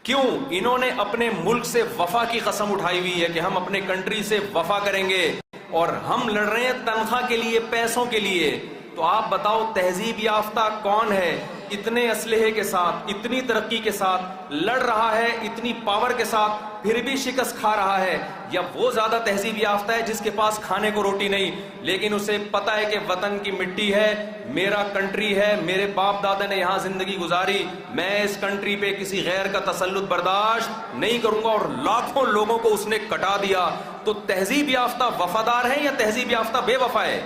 کیوں؟ انہوں نے اپنے ملک سے وفا کی قسم اٹھائی ہوئی ہے کہ ہم اپنے کنٹری سے وفا کریں گے, اور ہم لڑ رہے ہیں تنخواہ کے لیے, پیسوں کے لیے. تو آپ بتاؤ تہذیب یافتہ کون ہے اتنے اسلحے کے ساتھ, اتنی ترقی کے ساتھ لڑ رہا ہے, اتنی پاور کے ساتھ, پھر بھی شکست کھا رہا ہے؟ یا وہ زیادہ تہذیب یافتہ ہے جس کے پاس کھانے کو روٹی نہیں, لیکن اسے پتا ہے کہ وطن کی مٹی ہے, میرا کنٹری ہے, میرے باپ دادا نے یہاں زندگی گزاری, میں اس کنٹری پہ کسی غیر کا تسلط برداشت نہیں کروں گا, اور لاکھوں لوگوں کو اس نے کٹا دیا. تو تہذیب یافتہ وفادار ہے یا تہذیب یافتہ بے وفا ہے؟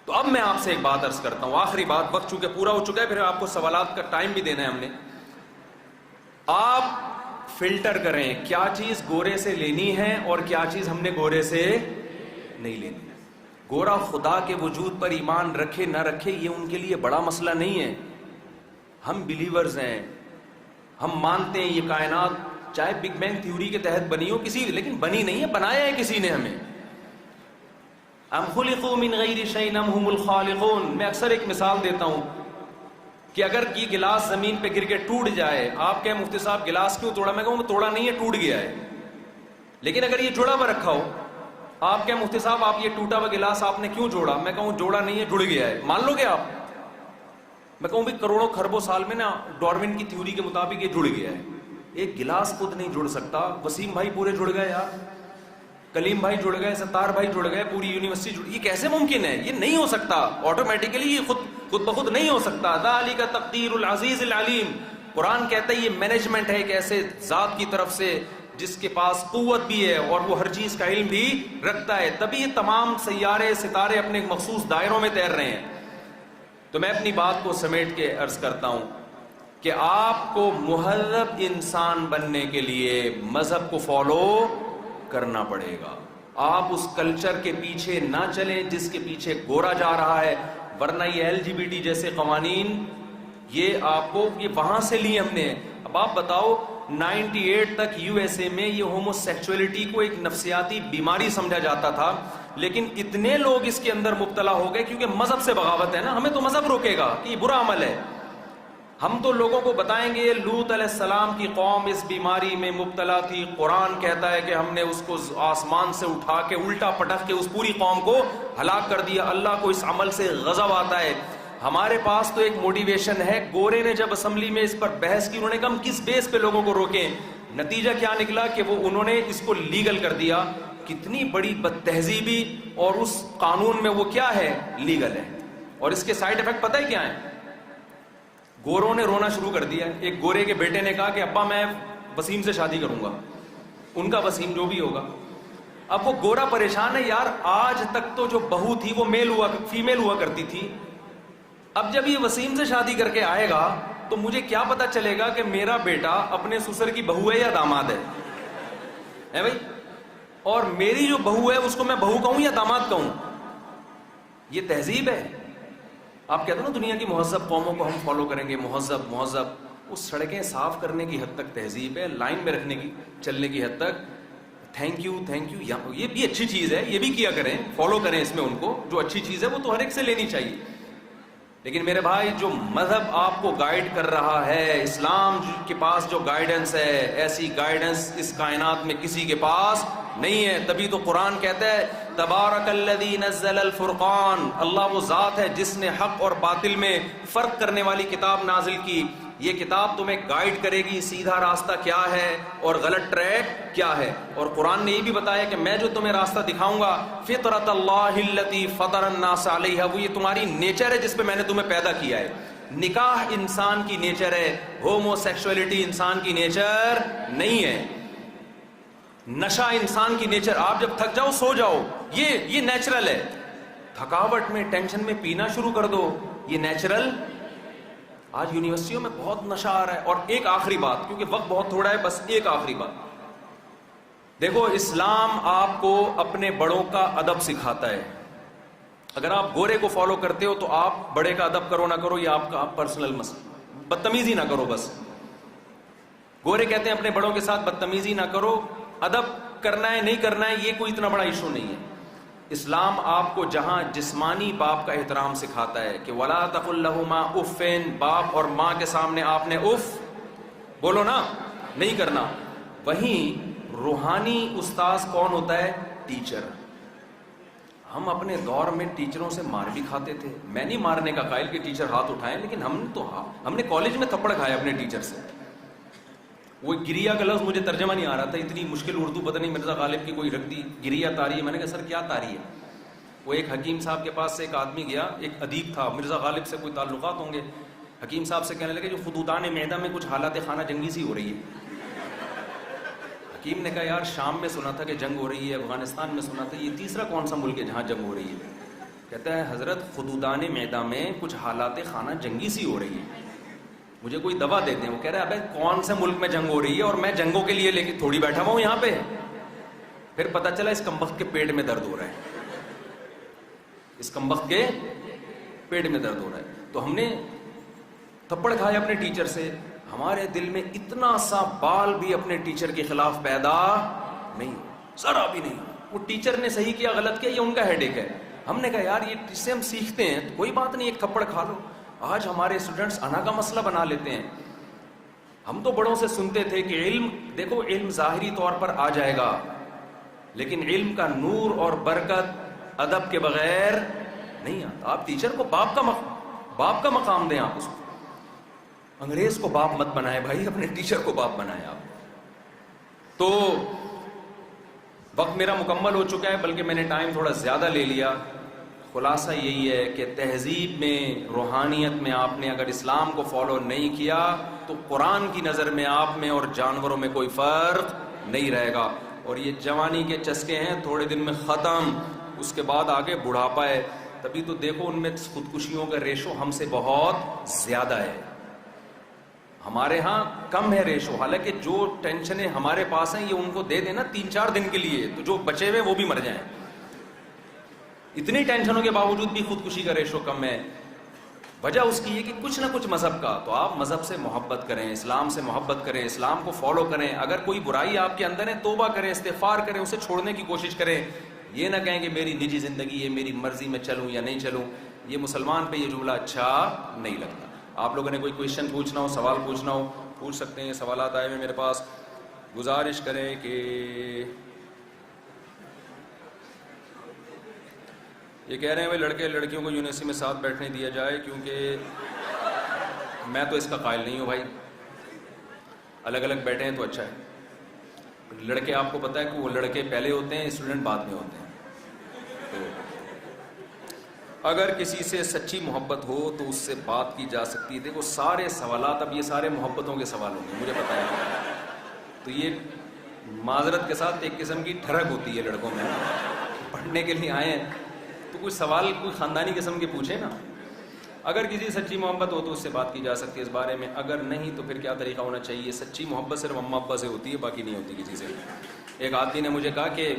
تو اب میں آپ سے ایک بات عرض کرتا ہوں, آخری بات, وقت چونکہ پورا ہو چکا ہے, پھر آپ کو سوالات کا ٹائم بھی دینا ہے ہم نے. آپ فلٹر کریں کیا چیز گورے سے لینی ہے اور کیا چیز ہم نے گورے سے نہیں لینی ہے. گورا خدا کے وجود پر ایمان رکھے نہ رکھے یہ ان کے لیے بڑا مسئلہ نہیں ہے. ہم بلیورز ہیں, ہم مانتے ہیں یہ کائنات چاہے بگ بینگ تھیوری کے تحت بنی ہو کسی, لیکن بنی نہیں ہے, بنایا ہے کسی نے ہمیں. ام خلقوا من غیر شیء ام هم الخالقون. میں اکثر ایک مثال دیتا ہوں کہ اگر یہ گلاس زمین پہ گر کے ٹوٹ جائے, آپ کہیں مفتی صاحب گلاس کیوں توڑا, میں کہوں وہ توڑا نہیں ہے, ٹوٹ گیا ہے. لیکن اگر یہ جڑا ہوا رکھا ہو, آپ کہیں مفتی صاحب آپ یہ ٹوٹا ہوا گلاس آپ نے کیوں جوڑا, میں کہوں جوڑا نہیں ہے, جڑ گیا ہے. مان لو گے آپ؟ میں کہوں بھی کروڑوں خربوں سال میں نا ڈارون کی تھیوری کے مطابق یہ جڑ گیا ہے. ایک گلاس خود نہیں جڑ سکتا. وسیم بھائی پورے جڑ گئے یار, کلیم بھائی جڑ گئے, ستار بھائی جڑ گئے, پوری یونیورسٹی جڑ, یہ کیسے ممکن ہے؟ یہ نہیں ہو سکتا آٹومیٹیکلی, یہ خود بخود نہیں ہو سکتا. ذالک تقدیر العزیز العلیم. قرآن کہتا ہے یہ مینجمنٹ ہے ایک ایسے ذات کی طرف سے جس کے پاس قوت بھی ہے اور وہ ہر چیز کا علم بھی رکھتا ہے, تبھی یہ تمام سیارے ستارے اپنے مخصوص دائروں میں تیر رہے ہیں. تو میں اپنی بات کو سمیٹ کے عرض کرتا ہوں کہ آپ کو مہذب انسان بننے کے لیے مذہب کو فالو کرنا پڑے گا. آپ اس کلچر کے پیچھے نہ چلیں جس کے پیچھے گورا جا رہا ہے, ورنہ یہ LGBT جیسے قوانین یہ آپ کو یہ وہاں سے لیے ہم نے. اب آپ بتاؤ 98 تک USA میں یہ ہومو سیکچولیٹی کو ایک نفسیاتی بیماری سمجھا جاتا تھا, لیکن اتنے لوگ اس کے اندر مبتلا ہو گئے کیونکہ مذہب سے بغاوت ہے نا. ہمیں تو مذہب روکے گا کہ یہ برا عمل ہے. ہم تو لوگوں کو بتائیں گے لوط علیہ السلام کی قوم اس بیماری میں مبتلا تھی, قرآن کہتا ہے کہ ہم نے اس کو آسمان سے اٹھا کے الٹا پٹک کے اس پوری قوم کو ہلاک کر دیا. اللہ کو اس عمل سے غضب آتا ہے. ہمارے پاس تو ایک موٹیویشن ہے. گورے نے جب اسمبلی میں اس پر بحث کی, انہوں نے کہا ہم کس بیس پہ لوگوں کو روکیں. نتیجہ کیا نکلا کہ انہوں نے اس کو لیگل کر دیا. کتنی بڑی بد تہذیبی, اور اس قانون میں وہ کیا ہے, لیگل ہے. اور اس کے سائیڈ افیکٹ پتہ ہے کیا ہے؟ گوروں نے رونا شروع کر دیا. ایک گورے کے بیٹے نے کہا کہ ابا میں وسیم سے شادی کروں گا, ان کا وسیم جو بھی ہوگا. اب وہ گورا پریشان ہے, یار آج تک تو جو بہو تھی وہ فیمیل ہوا کرتی تھی, اب جب یہ وسیم سے شادی کر کے آئے گا تو مجھے کیا پتا چلے گا کہ میرا بیٹا اپنے سسر کی بہو ہے یا داماد ہے بھائی, اور میری جو بہو ہے اس کو میں بہو کہوں یا داماد کہوں؟ یہ تہذیب ہے. آپ کہتے ہیں نا دنیا کی مہذب قوموں کو ہم فالو کریں گے, مہذب, اس سڑکیں صاف کرنے کی حد تک تہذیب ہے, لائن میں رکھنے کی, چلنے کی حد تک تھینک یو, یہ بھی اچھی چیز ہے, یہ بھی کیا کریں, فالو کریں اس میں ان کو, جو اچھی چیز ہے وہ تو ہر ایک سے لینی چاہیے. لیکن میرے بھائی جو مذہب آپ کو گائیڈ کر رہا ہے, اسلام کے پاس جو گائیڈنس ہے, ایسی گائیڈنس اس کائنات میں کسی کے پاس نہیں ہے. تبھی تو قرآن کہتا ہے تبارک الذی نزل الفرقان, اللہ وہ ذات ہے جس نے حق اور باطل میں فرق کرنے والی کتاب نازل کی. یہ کتاب تمہیں گائیڈ کرے گی سیدھا راستہ کیا ہے اور غلط ٹریک کیا ہے. اور قرآن نے یہ بھی بتایا کہ میں جو تمہیں راستہ دکھاؤں گا فطرت اللہ التی فطر الناس علیہا, وہ یہ تمہاری نیچر ہے جس پہ میں نے تمہیں پیدا کیا ہے. نکاح انسان کی نیچر ہے, ہومو سیکشولیٹی انسان کی نیچر نہیں ہے. نشہ انسان کی نیچر, آپ جب تھک جاؤ سو جاؤ, یہ نیچرل ہے. تھکاوٹ میں ٹینشن میں پینا شروع کر دو, یہ نیچرل. آج یونیورسٹیوں میں بہت نشہ آ رہا ہے. اور ایک آخری بات, کیونکہ وقت بہت تھوڑا ہے, بس ایک آخری بات. دیکھو اسلام آپ کو اپنے بڑوں کا ادب سکھاتا ہے. اگر آپ گورے کو فالو کرتے ہو تو آپ بڑے کا ادب کرو نہ کرو یہ آپ کا پرسنل مسئلہ, بدتمیزی نہ کرو بس. گورے کہتے ہیں اپنے بڑوں کے ساتھ بدتمیزی نہ کرو, ادب کرنا ہے نہیں کرنا ہے یہ کوئی اتنا بڑا ایشو نہیں ہے. اسلام آپ کو جہاں جسمانی باپ کا احترام سکھاتا ہے کہ وَلَا تَقُلْ لَهُمَا اُفٍّ, باپ اور ماں کے سامنے آپ نے اف بولو نا نہیں کرنا, وہیں روحانی استاذ کون ہوتا ہے؟ ٹیچر. ہم اپنے دور میں ٹیچروں سے مار بھی کھاتے تھے. میں نہیں مارنے کا قائل کہ ٹیچر ہاتھ اٹھائیں, لیکن ہم نے کالج میں تھپڑ کھایا اپنے ٹیچر سے. وہ گریا کا لفظ مجھے ترجمہ نہیں آ رہا تھا, اتنی مشکل اردو پتہ نہیں مرزا غالب کی کوئی رکھ دی, گریا تاری ہے. میں نے کہا سر کیا تاری ہے؟ وہ ایک حکیم صاحب کے پاس سے ایک آدمی گیا, ایک ادیب تھا, مرزا غالب سے کوئی تعلقات ہوں گے. حکیم صاحب سے کہنے لگے جو خدودان معدہ میں کچھ حالات خانہ جنگی سی ہو رہی ہے. حکیم نے کہا یار شام میں سنا تھا کہ جنگ ہو رہی ہے, افغانستان میں سنا تھا, یہ تیسرا کون سا ملک ہے جہاں جنگ ہو رہی ہے؟ کہتا ہے حضرت خدودان معدہ میں کچھ حالات خانہ جنگی سی ہو رہی ہے, مجھے کوئی دوا دیتے ہیں. وہ کہہ رہا ہے ابے کون سے ملک میں جنگ ہو رہی ہے اور میں جنگوں کے لیے لے کے تھوڑی بیٹھا ہوا ہوں یہاں پہ. پھر پتہ چلا اس کمبخت کے پیٹ میں درد ہو رہا ہے, اس کمبخت کے پیٹ میں درد ہو رہا ہے. تو ہم نے تھپڑ کھایا اپنے ٹیچر سے, ہمارے دل میں اتنا سا بال بھی اپنے ٹیچر کے خلاف پیدا نہیں, ذرا بھی نہیں. وہ ٹیچر نے صحیح کیا غلط کیا یہ ان کا ہیڈ ایک ہے. ہم نے کہا یار یہ اس سے ہم سیکھتے ہیں تو کوئی بات نہیں, ایک تھپڑ کھا لو. آج ہمارے اسٹوڈنٹس انا کا مسئلہ بنا لیتے ہیں. ہم تو بڑوں سے سنتے تھے کہ علم, دیکھو علم ظاہری طور پر آ جائے گا, لیکن علم کا نور اور برکت ادب کے بغیر نہیں آتا. آپ ٹیچر کو باپ کا مقام دیں, آپ اس کو. انگریز کو باپ مت بنائے بھائی, اپنے ٹیچر کو باپ بنائے آپ. تو وقت میرا مکمل ہو چکا ہے, بلکہ میں نے ٹائم تھوڑا زیادہ لے لیا. خلاصہ یہی ہے کہ تہذیب میں, روحانیت میں آپ نے اگر اسلام کو فالو نہیں کیا تو قرآن کی نظر میں آپ میں اور جانوروں میں کوئی فرق نہیں رہے گا. اور یہ جوانی کے چسکے ہیں, تھوڑے دن میں ختم, اس کے بعد آگے بڑھاپا ہے. تبھی تو دیکھو ان میں خودکشیوں کا ریشو ہم سے بہت زیادہ ہے, ہمارے ہاں کم ہے ریشو. حالانکہ جو ٹینشنیں ہمارے پاس ہیں یہ ان کو دے دینا 3-4 دن کے لیے, تو جو بچے ہوئے وہ بھی مر جائیں. اتنی ٹینشنوں کے باوجود بھی خودکشی کا ریشو کم ہے. وجہ اس کی ہے کہ کچھ نہ کچھ مذہب کا, تو آپ مذہب سے محبت کریں, اسلام سے محبت کریں, اسلام کو فالو کریں. اگر کوئی برائی آپ کے اندر ہے توبہ کریں, استغفار کریں, اسے چھوڑنے کی کوشش کریں. یہ نہ کہیں کہ میری نجی زندگی ہے, میری مرضی میں چلوں یا نہیں چلوں. یہ مسلمان پہ یہ جملہ اچھا نہیں لگتا. آپ لوگوں نے کوئی کویشچن پوچھنا ہو, سوال پوچھنا ہو, پوچھ سکتے ہیں. سوالات آئے ہوئے میرے پاس. گزارش کریں کہ یہ کہہ رہے ہیں لڑکے لڑکیوں کو یونیورسٹی میں ساتھ بیٹھنے دیا جائے, کیونکہ میں تو اس کا قائل نہیں ہوں بھائی. الگ الگ بیٹھے ہیں تو اچھا ہے. لڑکے آپ کو پتہ ہے کہ وہ لڑکے پہلے ہوتے ہیں, اسٹوڈنٹ بعد میں ہوتے ہیں. تو اگر کسی سے سچی محبت ہو تو اس سے بات کی جا سکتی ہے. دیکھو سارے سوالات, اب یہ سارے محبتوں کے سوال ہوں گے مجھے پتہ ہے, تو یہ معذرت کے ساتھ ایک قسم کی ٹھڑک ہوتی ہے لڑکوں میں. پڑھنے کے لیے آئے ہیں تو کوئی سوال کوئی خاندانی قسم کے پوچھیں نا. اگر کسی سچی محبت ہو تو اس سے بات کی جا سکتی ہے اس بارے میں. اگر نہیں تو پھر کیا طریقہ ہونا چاہیے؟ سچی محبت صرف اماں ابا سے ہوتی ہے, باقی نہیں ہوتی کسی سے. ایک آدمی نے مجھے کہا کہ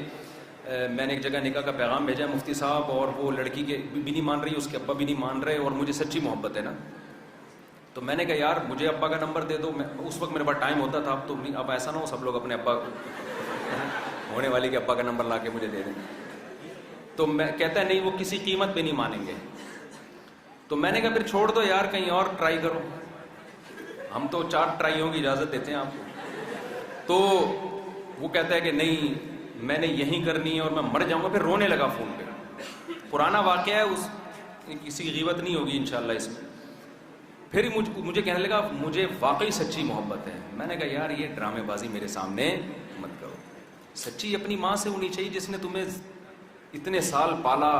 میں نے ایک جگہ نکاح کا پیغام بھیجا ہے مفتی صاحب, اور وہ لڑکی کے بھی نہیں مان رہی, اس کے ابا بھی نہیں مان رہے, اور مجھے سچی محبت ہے نا. تو میں نے کہا یار مجھے ابا کا نمبر دے دو. اس وقت میرے پاس ٹائم ہوتا تھا, اب تو اب ایسا نہ ہو سب لوگ اپنے ابا ہونے والی کے ابا کا نمبر لا کے مجھے دے دیں. تو میں کہتا ہے نہیں وہ کسی قیمت پہ نہیں مانیں گے. تو میں نے کہا پھر چھوڑ دو یار, کہیں اور ٹرائی کرو, ہم تو 4 ٹرائیوں کی اجازت دیتے ہیں آپ کو. تو وہ کہتا ہے کہ نہیں میں نے یہیں کرنی ہے اور میں مر جاؤں گا. پھر رونے لگا فون پہ. پرانا واقعہ ہے, اس کسی کی غیبت نہیں ہوگی انشاءاللہ اس میں. پھر مجھے کہنے لگا مجھے واقعی سچی محبت ہے. میں نے کہا یار یہ ڈرامے بازی میرے سامنے مت کرو. سچی اپنی ماں سے ہونی چاہیے جس نے تمہیں اتنے سال پالا,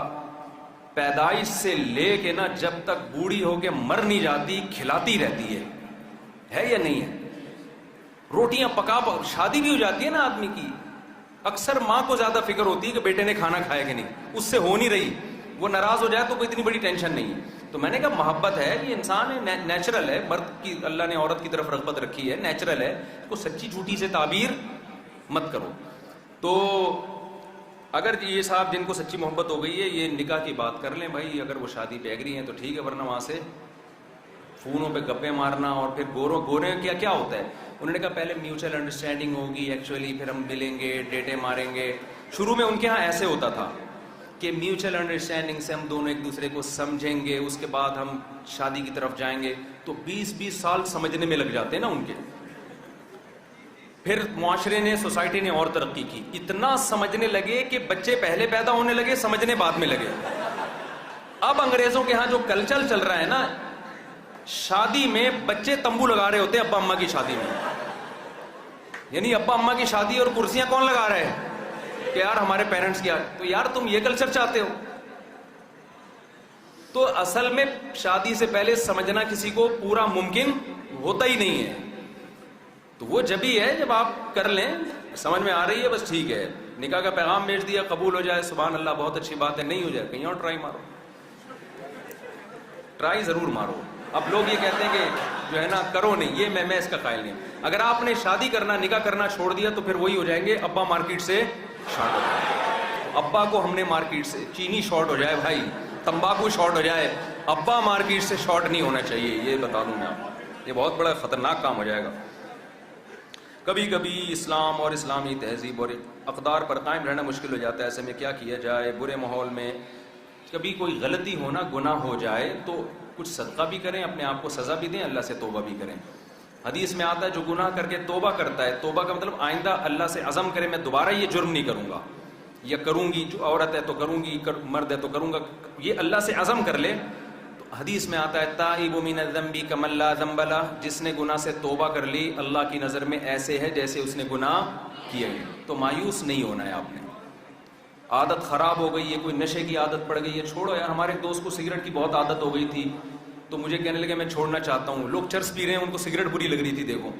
پیدائش سے لے کے نا جب تک بوڑھی ہو کے مر نہیں جاتی کھلاتی رہتی ہے یا نہیں ہے؟ روٹیاں پکا شادی بھی ہو جاتی ہے نا آدمی کی, اکثر ماں کو زیادہ فکر ہوتی ہے کہ بیٹے نے کھانا کھایا کہ نہیں, اس سے ہو نہیں رہی, وہ ناراض ہو جائے تو کوئی اتنی بڑی ٹینشن نہیں ہے. تو میں نے کہا محبت ہے, یہ انسان ہے, نیچرل ہے, مرد کی اللہ نے عورت کی طرف رغبت رکھی ہے, نیچرل ہے, اس کو سچی جھوٹی سے تعبیر مت کرو. تو اگر یہ صاحب جن کو سچی محبت ہو گئی ہے یہ نکاح کی بات کر لیں بھائی, اگر وہ شادی پہ ایگری ہیں تو ٹھیک ہے, ورنہ وہاں سے فونوں پہ گپے مارنا. اور پھر گورے کیا ہوتا ہے, انہوں نے کہا پہلے میوچل انڈرسٹینڈنگ ہوگی ایکچولی, پھر ہم ملیں گے ڈیٹیں ماریں گے. شروع میں ان کے ہاں ایسے ہوتا تھا کہ میوچل انڈرسٹینڈنگ سے ہم دونوں ایک دوسرے کو سمجھیں گے, اس کے بعد ہم شادی کی طرف جائیں گے. تو 20 سال سمجھنے میں لگ جاتے ہیں نا ان کے. پھر معاشرے نے, سوسائٹی نے اور ترقی کی, اتنا سمجھنے لگے کہ بچے پہلے پیدا ہونے لگے, سمجھنے بعد میں لگے. اب انگریزوں کے ہاں جو کلچر چل رہا ہے نا, شادی میں بچے تمبو لگا رہے ہوتے ہیں ابا اماں کی شادی میں. یعنی ابا اماں کی شادی اور کرسیاں کون لگا رہے ہیں کہ یار ہمارے پیرنٹس کیا. تو یار تم یہ کلچر چاہتے ہو. تو اصل میں شادی سے پہلے سمجھنا کسی کو پورا ممکن ہوتا ہی نہیں ہے. تو وہ جب ہی ہے جب آپ کر لیں, سمجھ میں آ رہی ہے بس ٹھیک ہے, نکاح کا پیغام بھیج دیا, قبول ہو جائے سبحان اللہ بہت اچھی بات ہے, نہیں ہو جائے کہیں اور ٹرائی مارو, ٹرائی ضرور مارو. اب لوگ یہ کہتے ہیں کہ جو ہے نا کرو نہیں, یہ میں اس کا قائل نہیں. اگر آپ نے شادی کرنا نکاح کرنا چھوڑ دیا تو پھر وہی ہو جائیں گے ابا مارکیٹ سے شارٹ ہو جائے. ابا کو ہم نے مارکیٹ سے, چینی شارٹ ہو جائے بھائی, تمباکو شارٹ ہو جائے, ابا مارکیٹ سے شارٹ نہیں ہونا چاہیے, یہ بتا دوں میں آپ کو, یہ بہت بڑا خطرناک کام ہو جائے گا. کبھی کبھی اسلام اور اسلامی تہذیب اور اقدار پر قائم رہنا مشکل ہو جاتا ہے, ایسے میں کیا کیا جائے؟ برے ماحول میں کبھی کوئی غلطی ہونا, گناہ ہو جائے تو کچھ صدقہ بھی کریں, اپنے آپ کو سزا بھی دیں, اللہ سے توبہ بھی کریں. حدیث میں آتا ہے جو گناہ کر کے توبہ کرتا ہے, توبہ کا مطلب آئندہ اللہ سے عزم کرے میں دوبارہ یہ جرم نہیں کروں گا, یا کروں گی, جو عورت ہے تو کروں گی, مرد ہے تو کروں گا, یہ اللہ سے عزم کر لے. تو حدیث میں آتا ہے تائب من الذنب کمن لا ذنب لہ, جس نے گناہ سے توبہ کر لی اللہ کی نظر میں ایسے ہے جیسے اس نے گناہ کیا ہی. تو مایوس نہیں ہونا ہے آپ نے. عادت خراب ہو گئی ہے, کوئی نشے کی عادت پڑ گئی ہے, چھوڑو یار. ہمارے ایک دوست کو سگریٹ کی بہت عادت ہو گئی تھی, تو مجھے کہنے لگے میں چھوڑنا چاہتا ہوں. لوگ چرس پی رہے ہیں, ان کو سگریٹ بری لگ رہی تھی دیکھو.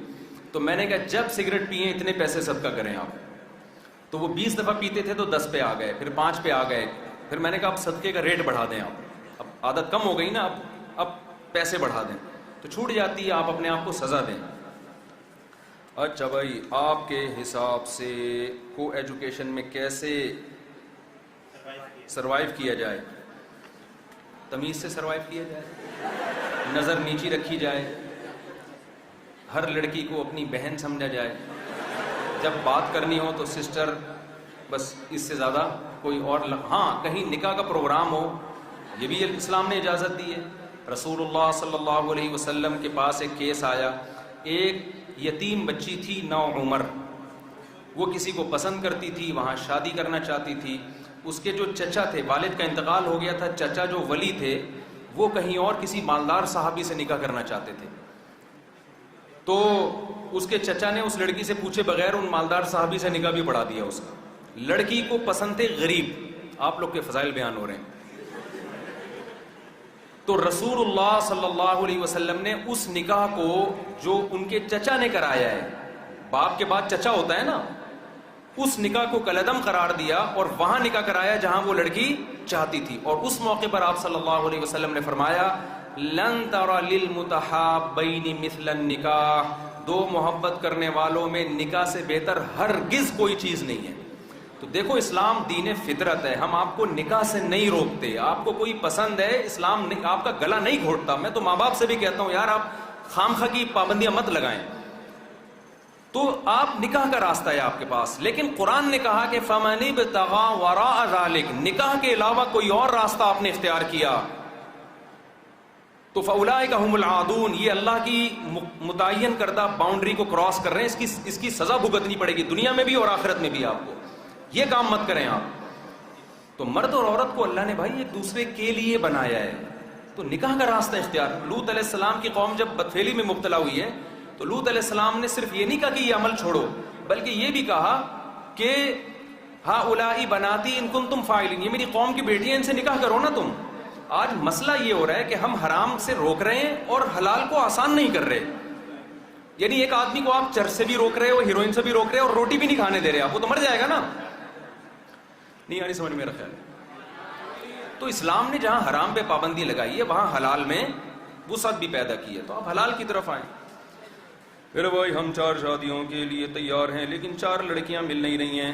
تو میں نے کہا جب سگریٹ پیئیں اتنے پیسے صدقہ کریں آپ. تو وہ 20 دفعہ پیتے تھے تو 10 پہ آ گئے, پھر 5 پہ آ گئے, پھر میں نے کہا اب صدقے کا ریٹ بڑھا دیں آپ. اب عادت کم ہو گئی نا, اب پیسے بڑھا دیں, تو چھوٹ جاتی ہے, آپ اپنے آپ کو سزا دیں. اچھا بھائی, آپ کے حساب سے کو ایجوکیشن میں کیسے سروائیو کیا جائے؟ تمیز سے سروائیو کیا جائے, نظر نیچی رکھی جائے, ہر لڑکی کو اپنی بہن سمجھا جائے, جب بات کرنی ہو تو سسٹر, بس اس سے زیادہ کوئی اور ہاں کہیں نکاح کا پروگرام ہو, یہ بھی اسلام نے اجازت دی ہے. رسول اللہ صلی اللہ علیہ وسلم کے پاس ایک کیس آیا, ایک یتیم بچی تھی 9 عمر, وہ کسی کو پسند کرتی تھی, وہاں شادی کرنا چاہتی تھی. اس کے جو چچا تھے, والد کا انتقال ہو گیا تھا, چچا جو ولی تھے وہ کہیں اور کسی مالدار صحابی سے نکاح کرنا چاہتے تھے. تو اس کے چچا نے اس لڑکی سے پوچھے بغیر ان مالدار صحابی سے نکاح بھی پڑھا دیا اس کا. لڑکی کو پسند تھے غریب, آپ لوگ کے فضائل بیان ہو رہے ہیں. تو رسول اللہ صلی اللہ علیہ وسلم نے اس نکاح کو جو ان کے چچا نے کرایا ہے, باپ کے بعد چچا ہوتا ہے نا, اس نکاح کو کلعدم قرار دیا اور وہاں نکاح کرایا جہاں وہ لڑکی چاہتی تھی. اور اس موقع پر آپ صلی اللہ علیہ وسلم نے فرمایا لن تر للمتحابین مثل النکاح, 2 محبت کرنے والوں میں نکاح سے بہتر ہرگز کوئی چیز نہیں ہے. تو تو دیکھو اسلام دین فطرت ہے, ہم آپ کو نکاح سے نہیں روکتے, آپ کو کوئی پسند ہے اسلام آپ کا گلا نہیں گھونٹتا. میں تو ماں باپ سے بھی کہتا ہوں یار آپ خامخواہ کی پابندیاں مت لگائیں, تو آپ نکاح کا راستہ ہے آپ کے پاس. لیکن قرآن نے کہا کہ فَمَنِ ابْتَغَىٰ وَرَاءَ ذَلِكَ, نکاح کے علاوہ کوئی اور راستہ آپ نے اختیار کیا تو فَأُولَٰئِكَ هُمُ الْعَادُونَ, یہ اللہ کی متعین کردہ باؤنڈری کو کراس کر رہے ہیں, اس کی سزا بھگتنی پڑے گی دنیا میں بھی اور آخرت میں بھی. آپ کو یہ کام مت کریں آپ. تو مرد اور عورت کو اللہ نے بھائی ایک دوسرے کے لیے بنایا ہے, تو نکاح کا راستہ اختیار. لوط علیہ السلام کی قوم جب بدفعلی میں مبتلا ہوئی ہے تو لوط علیہ السلام نے صرف یہ نہیں کہا کہ یہ عمل چھوڑو, بلکہ یہ بھی کہا کہ ہؤلاء بناتی ان کنتم فاعلین, یہ میری قوم کی بیٹی ہیں, ان سے نکاح کرو نا تم. آج مسئلہ یہ ہو رہا ہے کہ ہم حرام سے روک رہے ہیں اور حلال کو آسان نہیں کر رہے. یعنی ایک آدمی کو آپ چرس سے بھی روک رہے ہو, ہیروئن سے بھی روک رہے ہو اور روٹی بھی نہیں کھانے دے رہے, آپ وہ تو مر جائے گا نا. نہیں آنی سمجھ میرا خیال ہے. تو اسلام نے جہاں حرام پہ پابندی لگائی ہے وہاں حلال میں وسعت بھی پیدا کی ہے, تو آپ حلال کی طرف آئیں. پھر بھائی ہم 4 شادیوں کے لیے تیار ہیں لیکن 4 لڑکیاں مل نہیں رہی ہیں.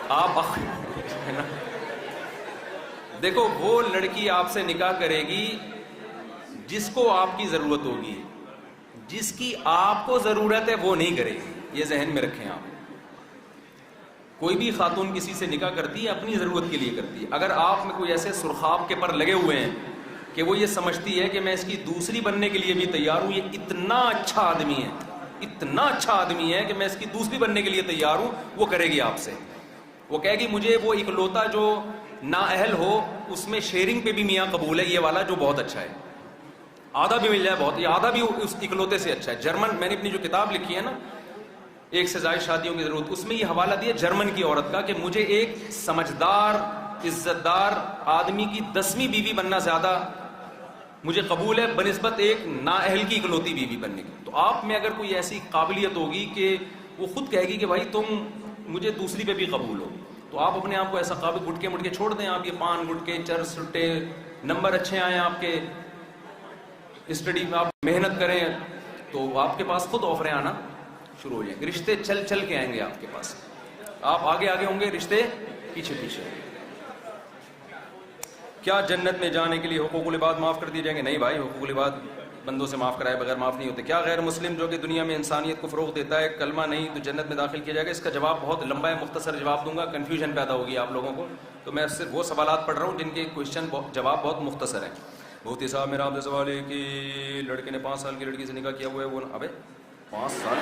آپ دیکھو وہ لڑکی آپ سے نکاح کرے گی جس کو آپ کی ضرورت ہوگی, جس کی آپ کو ضرورت ہے وہ نہیں کرے گی, یہ ذہن میں رکھیں آپ. کوئی بھی خاتون کسی سے نکاح کرتی ہے اپنی ضرورت کے لیے کرتی ہے. اگر آپ میں کوئی ایسے سرخاب کے پر لگے ہوئے ہیں کہ وہ یہ سمجھتی ہے کہ میں اس کی دوسری بننے کے لیے بھی تیار ہوں, یہ اتنا اچھا آدمی ہے, اتنا اچھا آدمی ہے کہ میں اس کی دوسری بننے کے لیے تیار ہوں, وہ کرے گی آپ سے. وہ کہے گی مجھے وہ اکلوتا جو نااہل ہو اس میں شیئرنگ پہ بھی میاں قبول ہے, یہ والا جو بہت اچھا ہے, آدھا بھی مل جائے بہت, یہ آدھا بھی اس اکلوتے سے اچھا ہے. جرمن, میں نے اپنی جو کتاب لکھی ہے نا 1 سے زائد شادیوں کی ضرورت, اس میں یہ حوالہ دیا جرمن کی عورت کا کہ مجھے ایک سمجھدار عزت دار آدمی کی 10ویں بیوی بننا زیادہ مجھے قبول ہے بنسبت ایک نااہل کی اکلوتی بیوی بننے کی. تو آپ میں اگر کوئی ایسی قابلیت ہوگی کہ وہ خود کہے گی کہ بھائی تم مجھے دوسری پہ بھی قبول ہو, تو آپ اپنے آپ کو ایسا قابل گٹکے مٹکے چھوڑ دیں. آپ یہ پان گٹکے چرس سٹے, نمبر اچھے آئیں آپ کے اسٹڈی میں, آپ محنت کریں تو آپ کے پاس خود آفریں آنا شروع ہو جائیں. رشتے چل چل کے آئیں گے آپ کے پاس, آپ آگے آگے ہوں گے, رشتے پیچھے پیچھے. کیا جنت میں جانے کے لیے حقوق العباد معاف کر دیے جائیں گے؟ نہیں بھائی, حقوق العباد بندوں سے معاف کرائے بغیر معاف نہیں ہوتے. کیا غیر مسلم جو کہ دنیا میں انسانیت کو فروغ دیتا ہے کلمہ نہیں تو جنت میں داخل کیا جائے گا؟ اس کا جواب بہت لمبا ہے, مختصر جواب دوں گا, کنفیوژن پیدا ہوگی آپ لوگوں کو, تو میں صرف وہ سوالات پڑھ رہا ہوں جن کے کوشچن جواب بہت مختصر ہیں. مفتی صاحب میرا آپ سے سوال ہے کہ لڑکے نے 5 سال کی لڑکی سے نکاح کیا ہوا ہے, وہ ابے 5 سال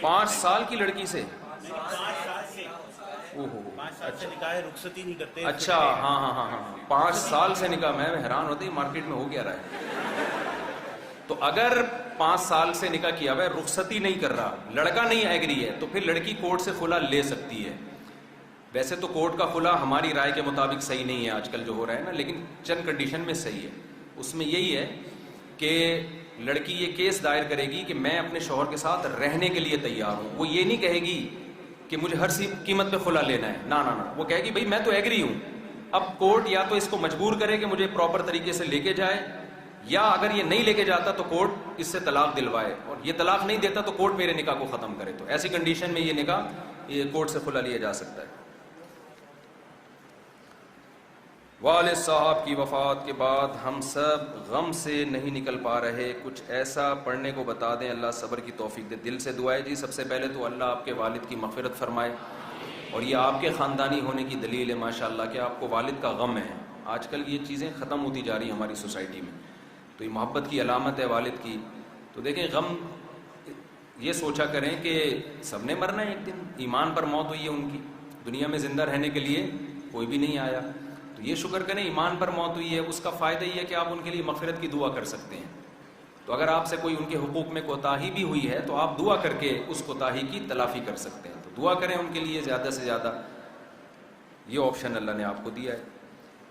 5 سال کی لڑکی سے, رخصتی نہیں کرتے. اچھا ہاں ہاں ہاں ہاں 5 سال سے نکاح, میں حیران ہوتی مارکیٹ میں ہو کیا رہا ہے. تو اگر 5 سال سے نکاح کیا ہوا ہے, رخصتی نہیں کر رہا, لڑکا نہیں ایگری ہے, تو پھر لڑکی کورٹ سے خلا لے سکتی ہے. ویسے تو کورٹ کا خلا ہماری رائے کے مطابق صحیح نہیں ہے آج کل جو ہو رہا ہے نا, لیکن چند کنڈیشن میں صحیح ہے. اس میں یہی ہے کہ لڑکی یہ کیس دائر کرے گی کہ میں اپنے شوہر کے ساتھ رہنے کے لیے تیار ہوں. وہ یہ نہیں کہے گی کہ مجھے ہر قیمت پہ خلا لینا ہے, نہ نہ, وہ کہے گی بھائی میں تو ایگری ہوں. اب کورٹ یا تو اس کو مجبور کرے کہ مجھے پراپر طریقے سے لے کے جائے, یا اگر یہ نہیں لے کے جاتا تو کورٹ اس سے طلاق دلوائے, اور یہ طلاق نہیں دیتا تو کورٹ میرے نکاح کو ختم کرے. تو ایسی کنڈیشن میں یہ نکاح یہ کورٹ سے خلا لیا جا سکتا ہے. والد صاحب کی وفات کے بعد ہم سب غم سے نہیں نکل پا رہے, کچھ ایسا پڑھنے کو بتا دیں, اللہ صبر کی توفیق دے. دل سے دعائیں جی. سب سے پہلے تو اللہ آپ کے والد کی مغفرت فرمائے, اور یہ آپ کے خاندانی ہونے کی دلیل ہے ماشاءاللہ کہ آپ کو والد کا غم ہے. آج کل یہ چیزیں ختم ہوتی جا رہی ہیں ہماری سوسائٹی میں, تو یہ محبت کی علامت ہے والد کی. تو دیکھیں غم یہ سوچا کریں کہ سب نے مرنا ہے ایک دن, ایمان پر موت ہوئی ہے ان کی, دنیا میں زندہ رہنے کے لیے کوئی بھی نہیں آیا. تو یہ شکر کریں ایمان پر موت ہوئی ہے, اس کا فائدہ یہ ہے کہ آپ ان کے لیے مغفرت کی دعا کر سکتے ہیں. تو اگر آپ سے کوئی ان کے حقوق میں کوتاہی بھی ہوئی ہے تو آپ دعا کر کے اس کوتاہی کی تلافی کر سکتے ہیں. تو دعا کریں ان کے لیے زیادہ سے زیادہ, یہ آپشن اللہ نے آپ کو دیا ہے.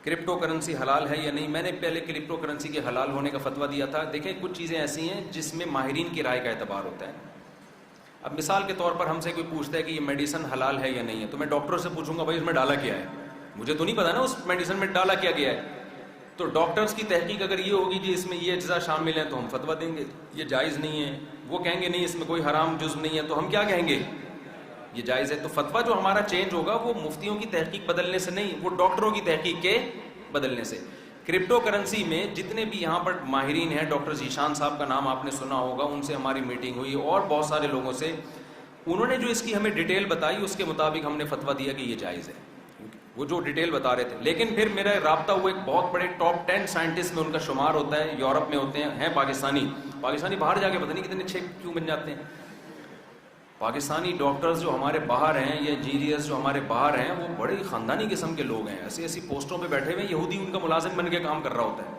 کرپٹو کرنسی حلال ہے یا نہیں؟ میں نے پہلے کرپٹو کرنسی کے حلال ہونے کا فتویٰ دیا تھا. دیکھیں کچھ چیزیں ایسی ہیں جس میں ماہرین کی رائے کا اعتبار ہوتا ہے. اب مثال کے طور پر ہم سے کوئی پوچھتا ہے کہ یہ میڈیسن حلال ہے یا نہیں ہے, تو میں ڈاکٹر سے پوچھوں گا بھائی اس میں ڈالا کیا ہے, مجھے تو نہیں پتا نا اس میڈیسن میں ڈالا کیا گیا ہے. تو ڈاکٹرز کی تحقیق اگر یہ ہوگی جی اس میں یہ اجزاء شامل ہیں تو ہم فتویٰ دیں گے یہ جائز نہیں ہے، وہ کہیں گے نہیں اس میں کوئی حرام جزو نہیں ہے، تو ہم کیا کہیں گے یہ جائز ہے. تو فتویٰ جو ہمارا چینج ہوگا وہ مفتیوں کی تحقیق بدلنے سے نہیں، وہ ڈاکٹروں کی تحقیق کے بدلنے سے. کرپٹو کرنسی میں جتنے بھی یہاں پر ماہرین ہیں، ڈاکٹر ذیشان صاحب کا نام آپ نے سنا ہوگا، ان سے ہماری میٹنگ ہوئی اور بہت سارے لوگوں سے، انہوں نے جو اس کی ہمیں ڈیٹیل بتائی اس کے مطابق ہم نے فتویٰ دیا کہ یہ جائز ہے، وہ جو ڈیٹیل بتا رہے تھے. لیکن پھر میرا رابطہ ہوا ایک بہت بڑے ٹاپ 10 سائنٹسٹ میں ان کا شمار ہوتا ہے، یورپ میں ہوتے ہیں پاکستانی باہر جا کے پتہ نہیں کتنے 6 کیوں بن جاتے ہیں. پاکستانی ڈاکٹرز جو ہمارے باہر ہیں یا انجینئرز جو ہمارے باہر ہیں وہ بڑے خاندانی قسم کے لوگ ہیں، ایسی پوسٹوں پہ بیٹھے ہوئے، یہودی ان کا ملازم بن کے کام کر رہا ہوتا ہے.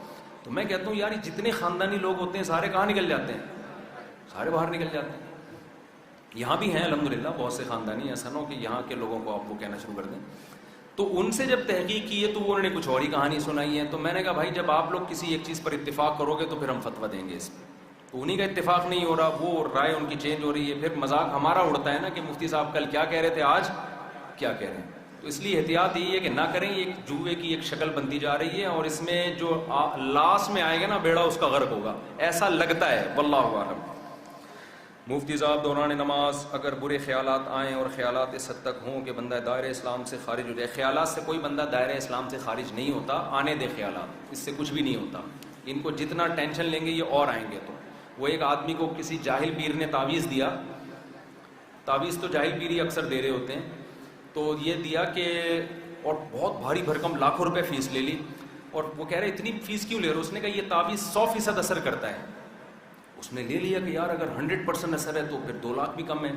تو میں کہتا ہوں یار جتنے خاندانی لوگ ہوتے ہیں سارے کہاں نکل جاتے ہیں، سارے باہر نکل جاتے ہیں. یہاں بھی ہیں الحمدللہ بہت سے خاندانی، ایسا نہ ہو کہ یہاں کے لوگوں کو آپ وہ کہنا شروع کر دیں. تو ان سے جب تحقیق کی ہے تو انہوں نے کچھ اور ہی کہانی سنائی ہے. تو میں نے کہا بھائی جب آپ لوگ کسی ایک چیز پر اتفاق کرو گے تو پھر ہم فتویٰ دیں گے اس پہ. تو انہیں کا اتفاق نہیں ہو رہا، وہ رائے ان کی چینج ہو رہی ہے، پھر مذاق ہمارا اڑتا ہے نا کہ مفتی صاحب کل کیا کہہ رہے تھے آج کیا کہہ رہے ہیں. تو اس لیے احتیاط یہ ہے کہ نہ کریں. ایک جوئے کی ایک شکل بنتی جا رہی ہے اور اس میں جو لاسٹ میں آئے گا نا بیڑا اس کا غرق ہوگا، ایسا لگتا ہے، واللہ اعلم. مفتی صاحب دوران نماز اگر برے خیالات آئیں اور خیالات اس حد تک ہوں کہ بندہ دائرہ اسلام سے خارج ہو جائے. خیالات سے کوئی بندہ دائرہ اسلام سے خارج نہیں ہوتا، آنے دے خیالات، اس سے کچھ بھی نہیں ہوتا. ان کو جتنا ٹینشن لیں گے یہ اور آئیں گے. تو وہ ایک آدمی کو کسی جاہل پیر نے تعویذ دیا، تعویذ تو جاہل پیر ہی اکثر دے رہے ہوتے ہیں، تو یہ دیا کہ اور بہت بھاری بھرکم لاکھوں روپے فیس لے لی. اور وہ کہہ رہے اتنی فیس کیوں لے رہے ہو؟ اس نے کہا یہ تعویذ 100% اثر کرتا ہے. اس نے لے لیا کہ یار اگر 100% اثر ہے تو پھر 2 لاکھ بھی کم ہے.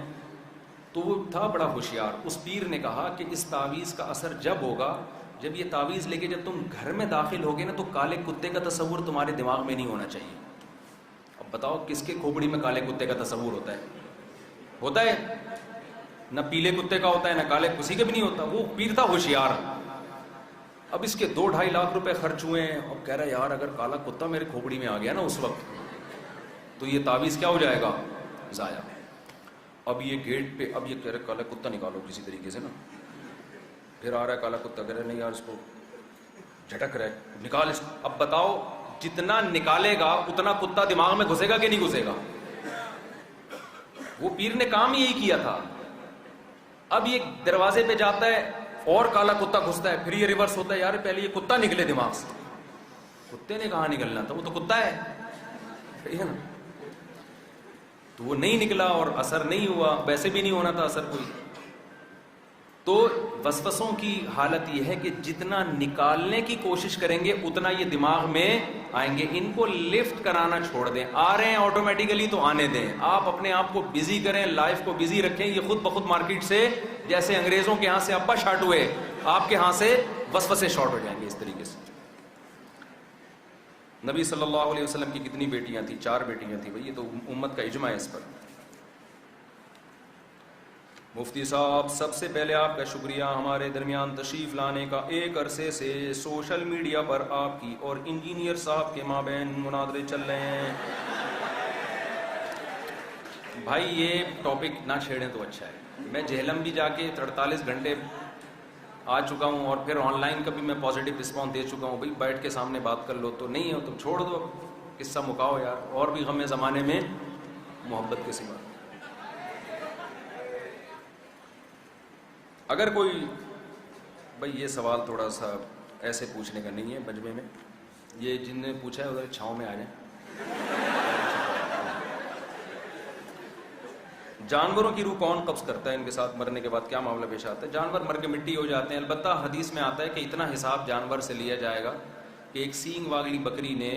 تو وہ تھا بڑا ہوشیار. اس پیر نے کہا کہ اس تعویذ کا اثر جب ہوگا جب یہ تعویذ لے کے جب تم گھر میں داخل ہوگے نا تو کالے کتے کا تصور تمہارے دماغ میں نہیں ہونا چاہیے. اب بتاؤ کس کے کھوپڑی میں کالے کتے کا تصور ہوتا ہے؟ ہوتا ہے نہ پیلے کتے کا ہوتا ہے نہ کالے، کسی کا بھی نہیں ہوتا. وہ پیر تھا ہوشیار. اب اس کے 2-2.5 لاکھ روپے خرچ ہوئے ہیں. اب کہہ رہا ہے یار اگر کالا کتا میرے کھوپڑی میں آ گیا نا اس وقت تو یہ تعویذ کیا ہو جائے گا؟ ضائع. اب یہ گیٹ پہ اب یہ کہہ رہے کالا کتا نکالو کسی طریقے سے نا. پھر آ رہا ہے کالا کتا، کہہ رہے نہیں یار اس کو جھٹک رہا ہے، نکال اس. اب بتاؤ جتنا نکالے گا اتنا کتا دماغ میں گھسے گا کہ نہیں گھسے گا؟ وہ پیر نے کام یہی کیا تھا. اب یہ دروازے پہ جاتا ہے اور کالا کتا گھستا ہے، پھر یہ ریورس ہوتا ہے، یار پہلے یہ کتا نکلے دماغ سے. کتے نے کہاں نکلنا تھا، وہ تو کتا ہے نا. تو وہ نہیں نکلا اور اثر نہیں ہوا، ویسے بھی نہیں ہونا تھا اثر کوئی. تو وسوسوں کی حالت یہ ہے کہ جتنا نکالنے کی کوشش کریں گے اتنا یہ دماغ میں آئیں گے. ان کو لفٹ کرانا چھوڑ دیں. آ رہے ہیں آٹومیٹیکلی تو آنے دیں. آپ اپنے آپ کو بزی کریں، لائف کو بزی رکھیں. یہ خود بخود مارکیٹ سے جیسے انگریزوں کے ہاں سے ابا شارٹ ہوئے آپ کے ہاں سے وسوسے شارٹ ہو جائیں گے اس طریقے سے. نبی صلی اللہ علیہ وسلم کی کتنی بیٹیاں تھیں؟ 4 بیٹیاں تھیں. بھائی یہ تو امت کا اجماع ہے اس پر. مفتی صاحب سب سے پہلے آپ کا شکریہ ہمارے درمیان تشریف لانے کا. ایک عرصے سے سوشل میڈیا پر آپ کی اور انجینئر صاحب کے مابین مناظرے چل رہے ہیں. بھائی یہ ٹاپک نہ چھیڑیں تو اچھا ہے. میں جہلم بھی جا کے 48 گھنٹے آ چکا ہوں اور پھر آن لائن کا بھی میں پازیٹیو رسپانس دے چکا ہوں. بھائی بیٹھ کے سامنے بات کر لو. تو نہیں ہو تو چھوڑ دو، قصہ مکاؤ یار. اور بھی غم زمانے میں محبت کے سوا. اگر کوئی بھائی یہ سوال تھوڑا سا ایسے پوچھنے کا نہیں ہے مجمع میں، یہ جن نے پوچھا ہے ادھر چھاؤں میں آ جائیں. جانوروں کی روح کون قبض کرتا ہے؟ ان کے ساتھ مرنے کے بعد کیا معاملہ پیش آتا ہے؟ جانور مر کے مٹی ہو جاتے ہیں. البتہ حدیث میں آتا ہے کہ اتنا حساب جانور سے لیا جائے گا کہ ایک سینگ والی بکری نے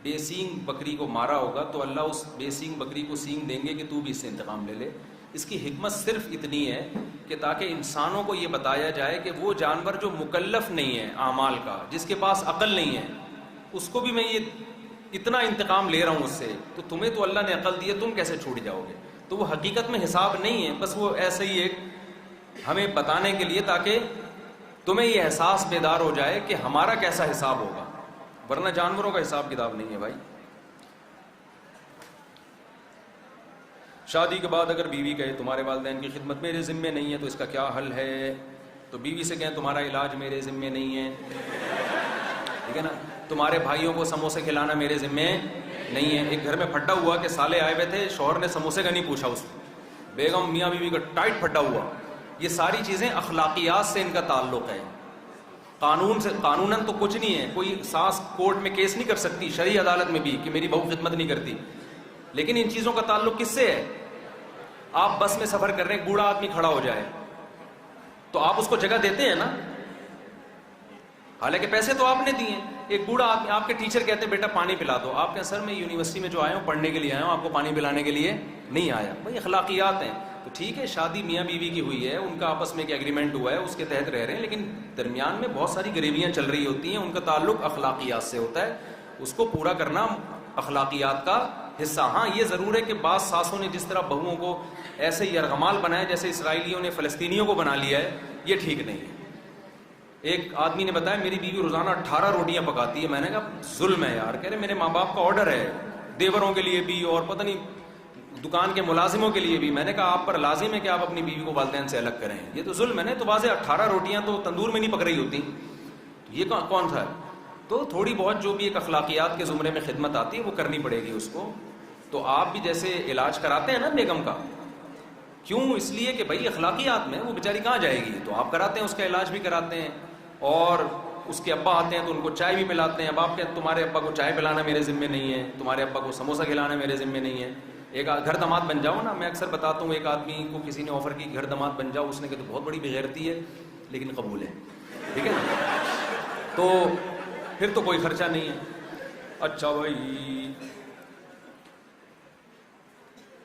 بے سینگ بکری کو مارا ہوگا تو اللہ اس بے سینگ بکری کو سینگ دیں گے کہ تو بھی اس سے انتقام لے لے. اس کی حکمت صرف اتنی ہے کہ تاکہ انسانوں کو یہ بتایا جائے کہ وہ جانور جو مکلف نہیں ہے اعمال کا، جس کے پاس عقل نہیں ہے، اس کو بھی میں یہ اتنا انتقام لے رہا ہوں اس سے، تو تمہیں تو اللہ نے عقل دی ہے، تم کیسے چھوٹ جاؤ گے؟ تو وہ حقیقت میں حساب نہیں ہے، بس وہ ایسے ہی ایک ہمیں بتانے کے لیے تاکہ تمہیں یہ احساس بیدار ہو جائے کہ ہمارا کیسا حساب ہوگا، ورنہ جانوروں کا حساب کتاب نہیں ہے بھائی. شادی کے بعد اگر بیوی کہے تمہارے والدین کی خدمت میرے ذمے نہیں ہے تو اس کا کیا حل ہے؟ تو بیوی سے کہیں تمہارا علاج میرے ذمے نہیں ہے. ٹھیک ہے نا. تمہارے بھائیوں کو سموسے کھلانا میرے ذمے نہیں ہے. ایک گھر میں پھڈا ہوا کہ سالے آئے ہوئے تھے, شوہر نے سموسے کا نہیں پوچھا, اس بیگم میاں بیوی کا ٹائٹ پھڈا ہوا. یہ ساری چیزیں اخلاقیات سے ان کا تعلق ہے, قانون سے. قانوناً تو کچھ نہیں ہے, کوئی ساس کورٹ میں کیس نہیں کر سکتی, شرعی عدالت میں بھی, کہ میری بہو خدمت نہیں کرتی. لیکن ان چیزوں کا تعلق کس سے ہے؟ آپ بس میں سفر کر رہے ہیں, بوڑھا آدمی کھڑا ہو جائے تو آپ اس کو جگہ دیتے ہیں نا, حالانکہ پیسے تو آپ نے دیے ہیں. ایک بوڑھا آدمی, آپ کے ٹیچر کہتے ہیں بیٹا پانی پلا دو, آپ کہیں سر میں یونیورسٹی میں جو آیا ہوں پڑھنے کے لیے آیا ہوں, آپ کو پانی پلانے کے لیے نہیں آیا. بھائی اخلاقیات ہیں. تو ٹھیک ہے, شادی میاں بیوی کی ہوئی ہے, ان کا آپس میں ایک ایگریمنٹ ہوا ہے, اس کے تحت رہ رہے ہیں, لیکن درمیان میں بہت ساری غریبیاں چل رہی ہوتی ہیں, ان کا تعلق اخلاقیات سے ہوتا ہے, اس کو پورا کرنا اخلاقیات کا حصہ. ہاں یہ ضرور ہے کہ بعض ساسوں نے جس طرح بہوؤں کو ایسے یرغمال بنایا جیسے اسرائیلیوں نے فلسطینیوں کو بنا لیا ہے, یہ ٹھیک نہیں ہے. ایک آدمی نے بتایا میری بیوی روزانہ 18 روٹیاں پکاتی ہے. میں نے کہا ظلم ہے یار. کہہ رہے میرے ماں باپ کا آرڈر ہے, دیوروں کے لیے بھی اور پتہ نہیں دکان کے ملازموں کے لیے بھی. میں نے کہا آپ پر لازم ہے کہ آپ اپنی بیوی کو والدین سے الگ کریں, یہ تو ظلم ہے نا. تو واضح 18 روٹیاں تو تندور میں نہیں پک رہی ہوتی, یہ کون سا ہے؟ تو تھوڑی بہت جو بھی ایک اخلاقیات کے زمرے میں خدمت آتی ہے وہ کرنی پڑے گی اس کو. تو آپ بھی جیسے علاج کراتے ہیں نا بیگم کا, کیوں؟ اس لیے کہ بھائی اخلاقیات میں وہ بیچاری کہاں جائے گی, تو آپ کراتے ہیں, اس کا علاج بھی کراتے ہیں. اور اس کے ابا آتے ہیں تو ان کو چائے بھی پلاتے ہیں. اب آپ کہتے تمہارے ابا کو چائے پلانا میرے ذمے نہیں ہے, تمہارے ابا کو سموسہ کھلانا میرے ذمے نہیں ہے. ایک گھر داماد بن جاؤ نا. میں اکثر بتاتا ہوں, ایک آدمی کو کسی نے آفر کی گھر داماد بن جاؤ, اس نے کہا تو بہت بڑی بغیرتی ہے لیکن قبول ہے, ٹھیک ہے نا, تو پھر تو کوئی خرچہ نہیں ہے. اچھا بھائی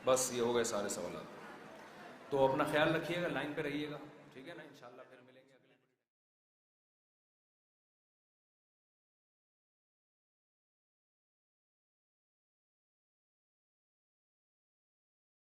بس یہ ہو گئے سارے سوالات. تو اپنا خیال رکھیے گا, لائن پہ رہیے گا, ٹھیک ہے نا, انشاءاللہ.